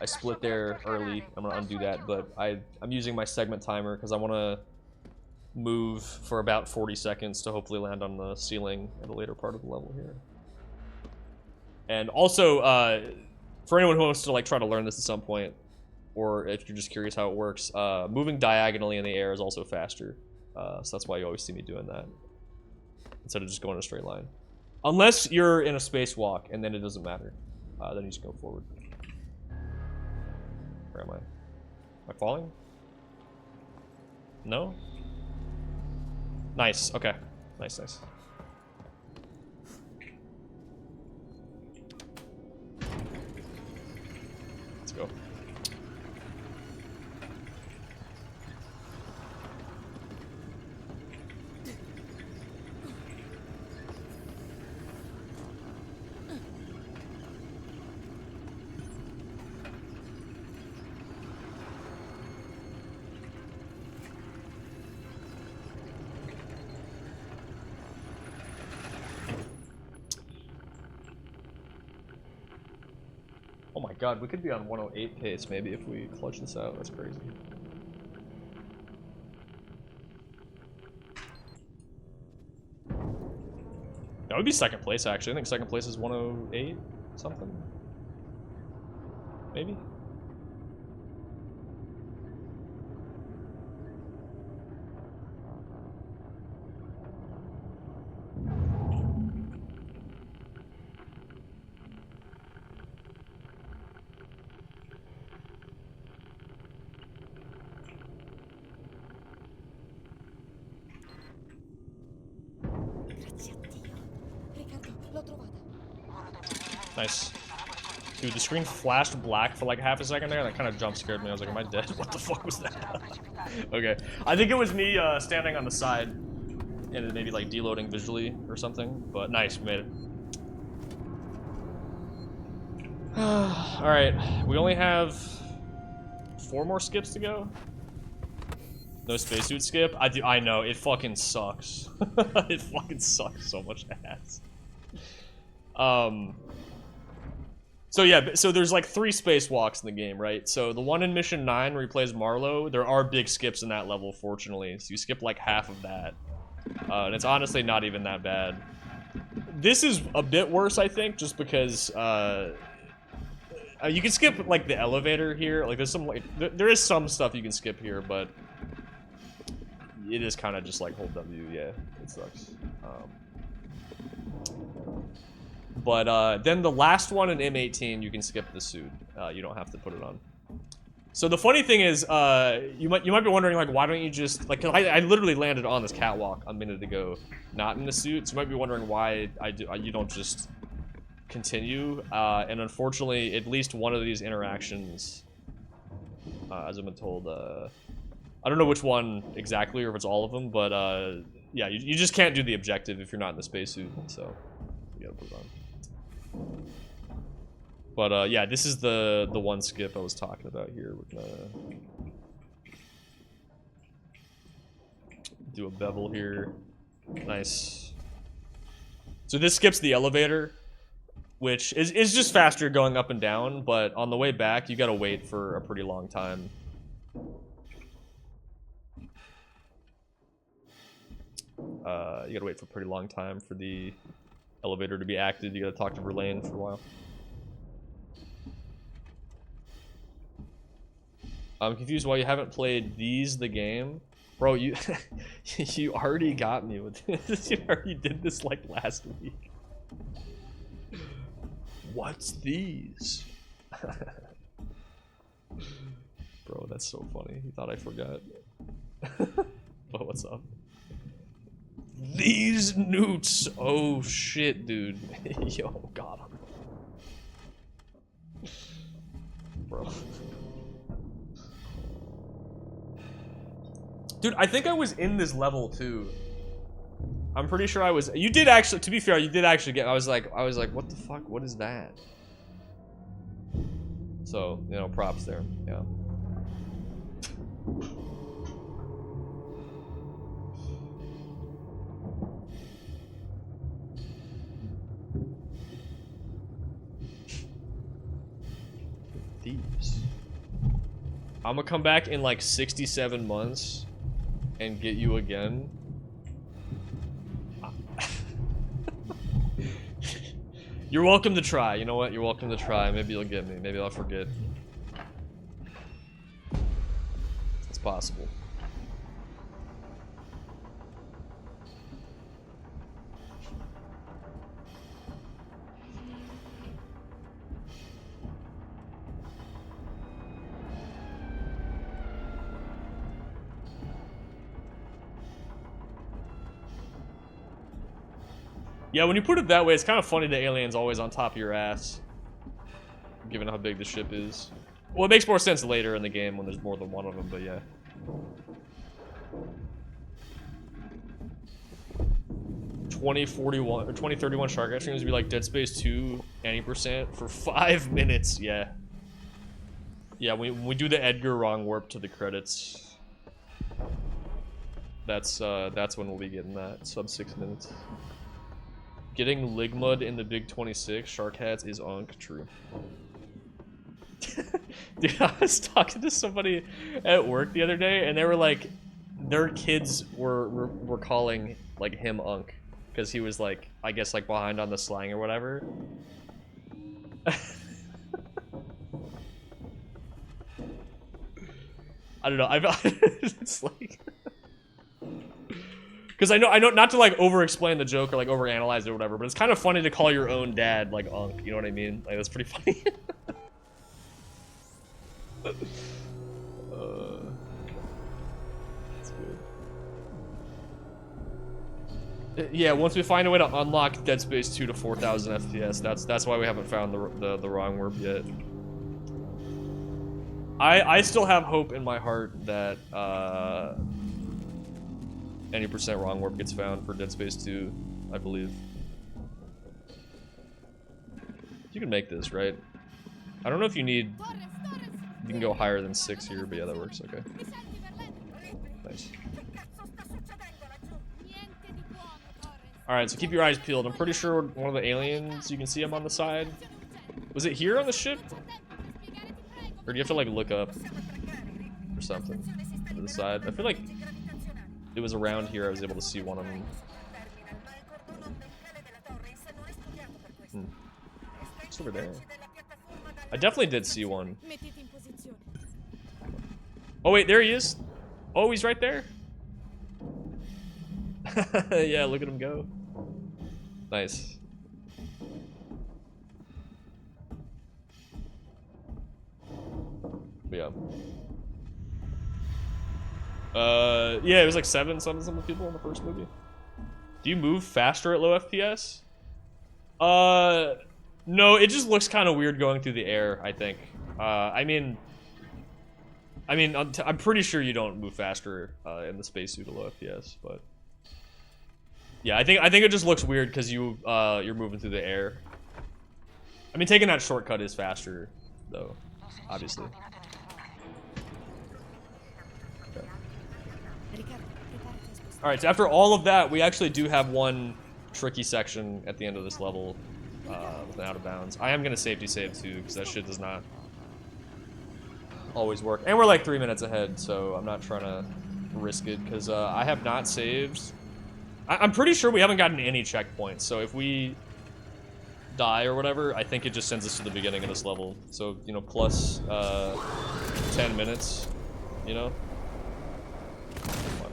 I split there early. I'm gonna undo that, but I'm using my segment timer because I want to move for about 40 seconds to hopefully land on the ceiling at a later part of the level here. And also, for anyone who wants to like try to learn this at some point, or if you're just curious how it works, moving diagonally in the air is also faster. So that's why you always see me doing that, instead of just going in a straight line. Unless you're in a spacewalk, and then it doesn't matter. Then you just go forward. Where am I? Am I falling? No? Nice, okay. Nice, nice. Let's go. Oh my god, we could be on 108 pace maybe if we clutch this out. That's crazy. That would be second place actually. I think second place is 108 something. Maybe? Nice. Dude, the screen flashed black for like half a second there, and that kind of jump scared me. I was like, am I dead? What the fuck was that? Okay. I think it was me standing on the side. and it may be like deloading visually or something. But nice, we made it. All right, we only have 4 more skips to go. No spacesuit skip. I know it fucking sucks. It fucking sucks so much ass. So yeah, so there's like 3 spacewalks in the game, right? So the one in Mission 9 where he plays Marlowe, there are big skips in that level, fortunately. So you skip like half of that. And it's honestly not even that bad. This is a bit worse, I think, just because you can skip like the elevator here. Like there's some like there is some stuff you can skip here, but it is kind of just like hold W. Yeah, it sucks. But then the last one in M18, you can skip the suit. You don't have to put it on. So the funny thing is, you might be wondering like, why don't you just like? 'Cause I literally landed on this catwalk a minute ago, not in the suit. So you might be wondering why you don't just continue. And unfortunately, at least one of these interactions, as I've been told, I don't know which one exactly or if it's all of them, but yeah, you just can't do the objective if you're not in the spacesuit. So you gotta put it on. But yeah, this is the one skip I was talking about here. We're gonna do a bevel here. Nice. So this skips the elevator, which is just faster going up and down, but on the way back, you gotta wait for a pretty long time. You gotta wait for a pretty long time for the elevator to be active. You gotta talk to Verlaine for a while. I'm confused why you haven't played the game. Bro, you you already got me with this. You already did this like last week. What's these? Bro, that's so funny. He thought I forgot. But what's up? These newts! Oh shit, dude. Yo, got him. Bro. Dude, I think I was in this level too. I'm pretty sure I was. You did actually, to be fair, you did actually get. I was like, what the fuck? What is that? So, you know, props there. Yeah. Thieves. I'm gonna come back in like 67 months and get you again. You're welcome to try. You know what? You're welcome to try. Maybe you'll get me. Maybe I'll forget. It's possible. Yeah, when you put it that way, it's kind of funny the alien's always on top of your ass, given how big the ship is. Well, it makes more sense later in the game when there's more than one of them, but yeah. $2041 or $2031 Shark Eye streams would be like Dead Space 2 any% for 5 minutes. Yeah. Yeah, we do the Edgar wrong warp to the credits. That's when we'll be getting that sub 6 minutes. Getting Ligmud in the Big 26 Shark Hats is unk. True. Dude, I was talking to somebody at work the other day, and they were like, their kids were calling like him unk because he was like, I guess like behind on the slang or whatever. I don't know. It's like. Because I know not to like over-explain the joke or like over-analyze it or whatever, but it's kind of funny to call your own dad like unk. You know what I mean? Like that's pretty funny. That's good. Yeah, once we find a way to unlock Dead Space 2 to 4,000 FPS, that's why we haven't found the wrong warp yet. I still have hope in my heart that any percent wrong warp gets found for Dead Space 2, I believe. You can make this, right? I don't know if you need... You can go higher than 6 here, but yeah, that works, okay. Nice. Alright, so keep your eyes peeled. I'm pretty sure one of the aliens, you can see him on the side. Was it here on the ship? Or do you have to, like, look up or something to the side? I feel like it was around here I was able to see one of them. It's over there. I definitely did see one. Oh wait, there he is. Oh, he's right there. Yeah, look at him go. Nice. Yeah. Yeah, it was like 7-something people in the first movie. Do you move faster at low FPS? No, it just looks kind of weird going through the air, I think. I mean, I'm pretty sure you don't move faster in the spacesuit at low FPS, but yeah, I think it just looks weird because you're moving through the air. I mean, taking that shortcut is faster, though, obviously. Okay. All right, so after all of that, we actually do have one tricky section at the end of this level with an out of bounds. I am gonna safety save too because that shit does not always work, and we're like 3 minutes ahead, so I'm not trying to risk it because I have not saved. I'm pretty sure we haven't gotten any checkpoints, so if we die or whatever, I think it just sends us to the beginning of this level. So, you know, plus 10 minutes, you know? Come on.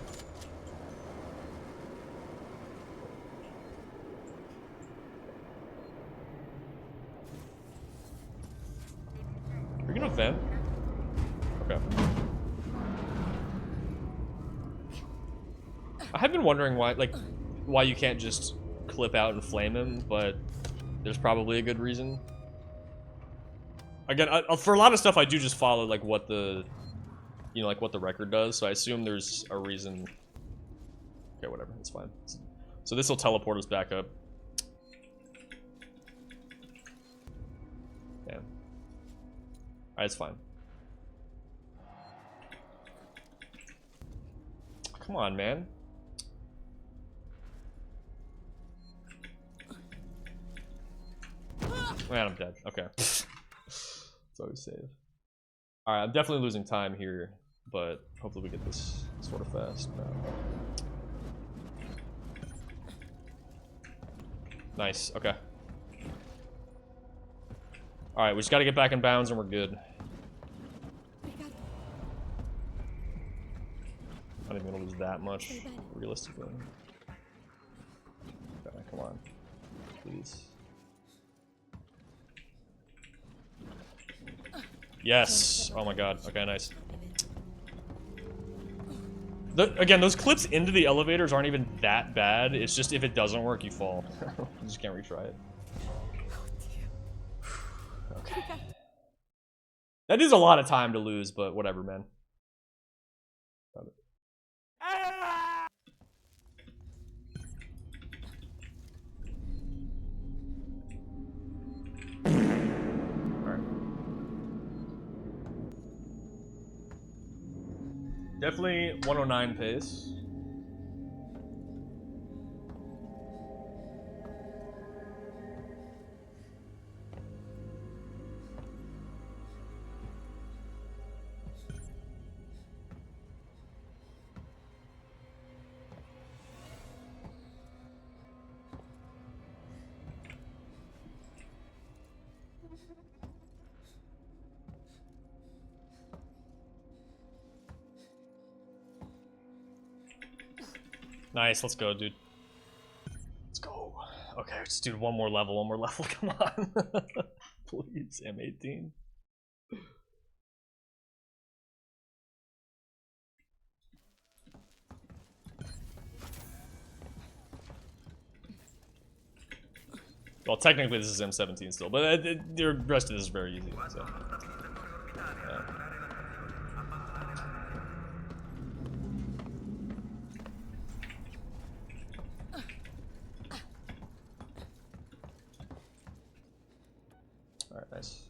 Are we gonna vent? Okay. I have been wondering why you can't just clip out and flame him, but there's probably a good reason. Again, for a lot of stuff, I do just follow like what the, you know, like what the record does. So I assume there's a reason. Okay, whatever, it's fine. So this will teleport us back up. Yeah. Alright, it's fine. Come on, man. Man, I'm dead. Okay. It's always safe. Alright, I'm definitely losing time here, but hopefully we get this sort of fast. Nice, okay. Alright, we just gotta get back in bounds and we're good. Not even gonna lose that much, realistically. Okay, come on. Please. Yes! Oh my god. Okay, nice. Again, those clips into the elevators aren't even that bad. It's just if it doesn't work, you fall. You just can't retry it. Okay. That is a lot of time to lose, but whatever, man. Got it. Definitely 109 pace. Nice, let's go, dude. Let's go. Okay, let's do one more level, come on. Please, M18. Well, technically this is M17 still, but the rest of this is very easy, so. Yeah. Nice.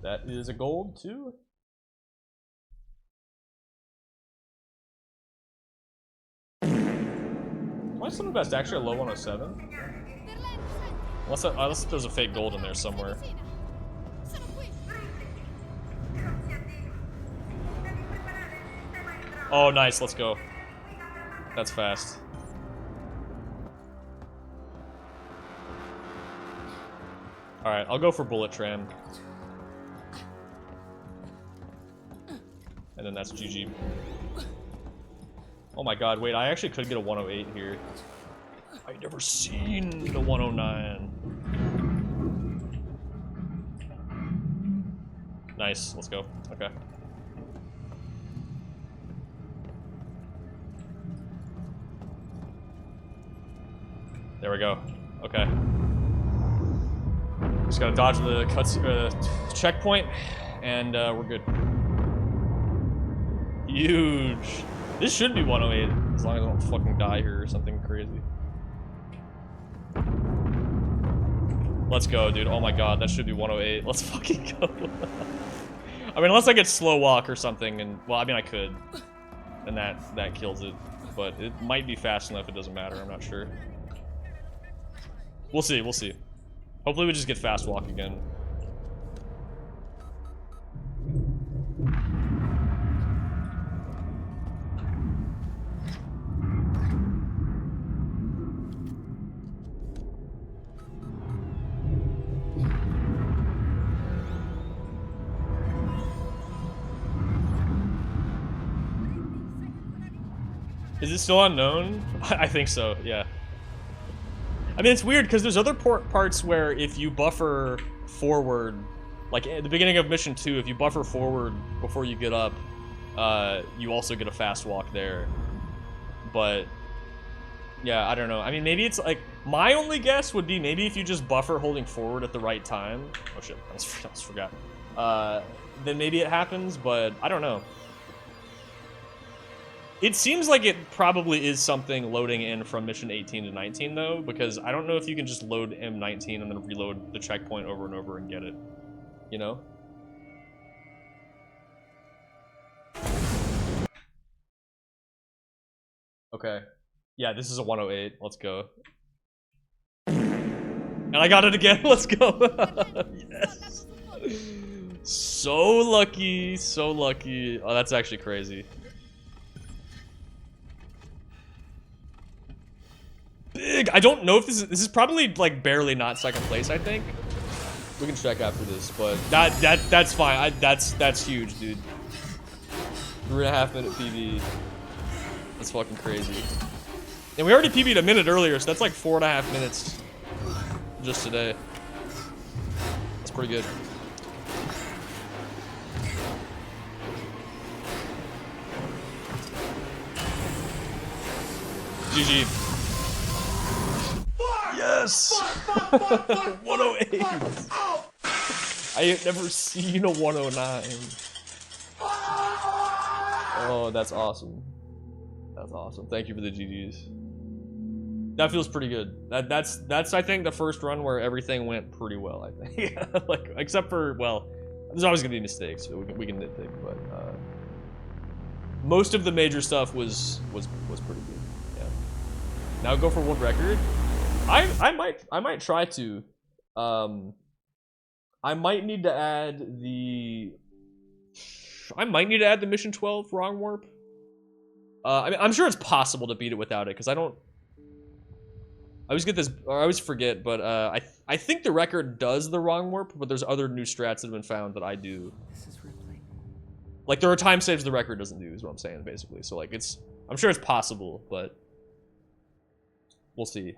That is a gold too. Why is Summer Best actually a low 107? Unless there's a fake gold in there somewhere. Sono qui. Oh, nice. Let's go. That's fast. All right, I'll go for bullet tram. And then that's GG. Oh my god, wait, I actually could get a 108 here. I've never seen the 109. Nice, let's go. Okay. There we go. Okay. Just gotta dodge the checkpoint, and we're good. Huge. This should be 108, as long as I don't fucking die here or something crazy. Let's go, dude. Oh my god, that should be 108. Let's fucking go. I mean, unless I get slow walk or something, and well, I mean, I could, and that kills it. But it might be fast enough. It doesn't matter. I'm not sure. We'll see. We'll see. Hopefully, we just get fast walk again. Is it still unknown? I think so, yeah. I mean, it's weird, because there's other parts where if you buffer forward, like at the beginning of Mission 2, if you buffer forward before you get up, you also get a fast walk there. But, yeah, I don't know. I mean, maybe it's like, my only guess would be maybe if you just buffer holding forward at the right time. Oh shit, I almost forgot. Then maybe it happens, but I don't know. It seems like it probably is something loading in from mission 18 to 19 though, because I don't know if you can just load M19 and then reload the checkpoint over and over and get it, you know? Okay. Yeah, this is a 108. Let's go. And I got it again. Let's go. Yes. So lucky. So lucky. Oh, that's actually crazy. Big. I don't know if this is probably like barely not second place, I think. We can check after this, but that's fine. That's huge, dude. 3.5 minute PB. That's fucking crazy. And we already PB'd a minute earlier, so that's like 4.5 minutes just today. That's pretty good. GG. Yes! 108! I have never seen a 109. Oh, that's awesome. That's awesome. Thank you for the GGs. That feels pretty good. That's I think the first run where everything went pretty well, I think. Like except for, well, there's always gonna be mistakes, so we can nitpick, but most of the major stuff was pretty good. Yeah. Now go for world record. I might try to. I might need to add the mission 12 wrong warp. I mean, I'm sure it's possible to beat it without it, because I always get this, or I always forget, but I think the record does the wrong warp, but there's other new strats that have been found that I do. This is rippling. Like there are time saves the record doesn't do, is what I'm saying, basically. So like I'm sure it's possible, but we'll see.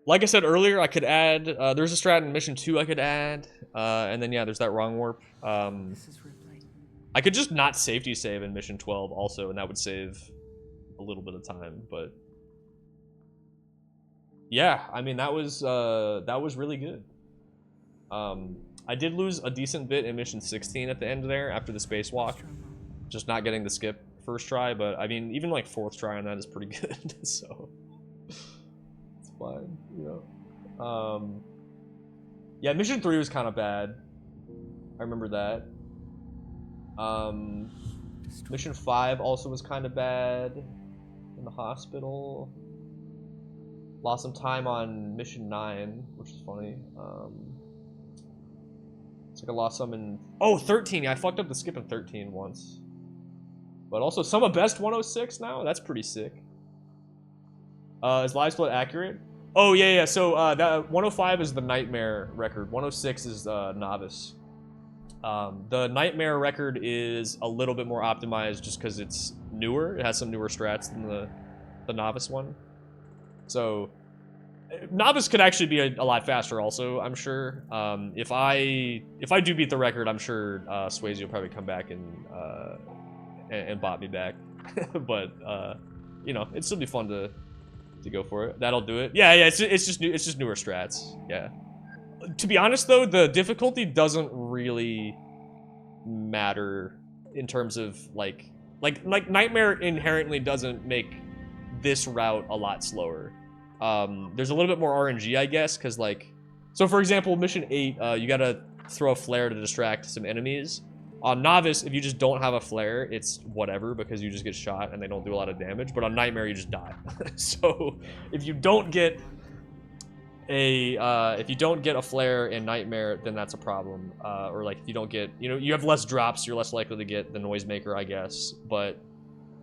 Like I said earlier, I could add, there's a strat in mission 2 I could add, and then yeah, there's that wrong warp. This is rippling. I could just not safety save in mission 12 also, and that would save a little bit of time, but yeah, I mean, that was really good. I did lose a decent bit in mission 16 at the end there after the spacewalk, just not getting the skip first try, but I mean, even like 4th try on that is pretty good, so it's fine, you know. Yeah, mission 3 was kind of bad. I remember that. Mission 5 also was kind of bad. In the hospital. Lost some time on mission 9, which is funny. It's like I lost some in... Oh, 13! Yeah, I fucked up the skip in 13 once. But also, some of best 106 now? That's pretty sick. Is live split accurate? Oh, yeah. So, that 105 is the Nightmare record. 106 is Novice. The Nightmare record is a little bit more optimized just because it's newer. It has some newer strats than the Novice one. So, Novice could actually be a lot faster also, I'm sure. If I do beat the record, I'm sure Swayze will probably come back and bot me back. But, you know, it'd still be fun to go for it. That'll do it. Yeah, it's just newer strats. Yeah. To be honest though, the difficulty doesn't really matter in terms of like Nightmare inherently doesn't make this route a lot slower. There's a little bit more RNG, I guess, because like, so for example, mission 8, you gotta throw a flare to distract some enemies. On Novice, if you just don't have a flare, it's whatever because you just get shot and they don't do a lot of damage. But on Nightmare, you just die. So if you don't get a flare in Nightmare, then that's a problem. Or like if you don't get, you know, you have less drops, you're less likely to get the Noisemaker, I guess. But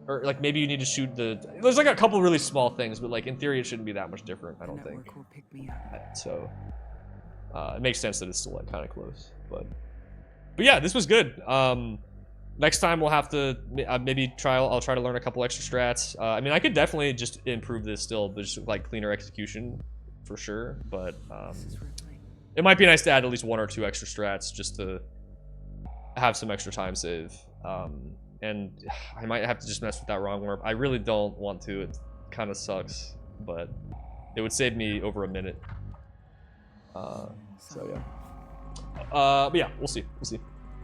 or like maybe you need to shoot the. There's like a couple really small things, but like in theory, it shouldn't be that much different. I don't think. So it makes sense that it's still like kind of close, but yeah, this was good. Next time we'll have to maybe I'll try to learn a couple extra strats. I mean, I could definitely just improve this still, but just like cleaner execution for sure. But it might be nice to add at least 1 or 2 extra strats just to have some extra time save. And I might have to just mess with that wrong warp. I really don't want to. It kind of sucks, but it would save me over a minute. So yeah. But yeah, we'll see.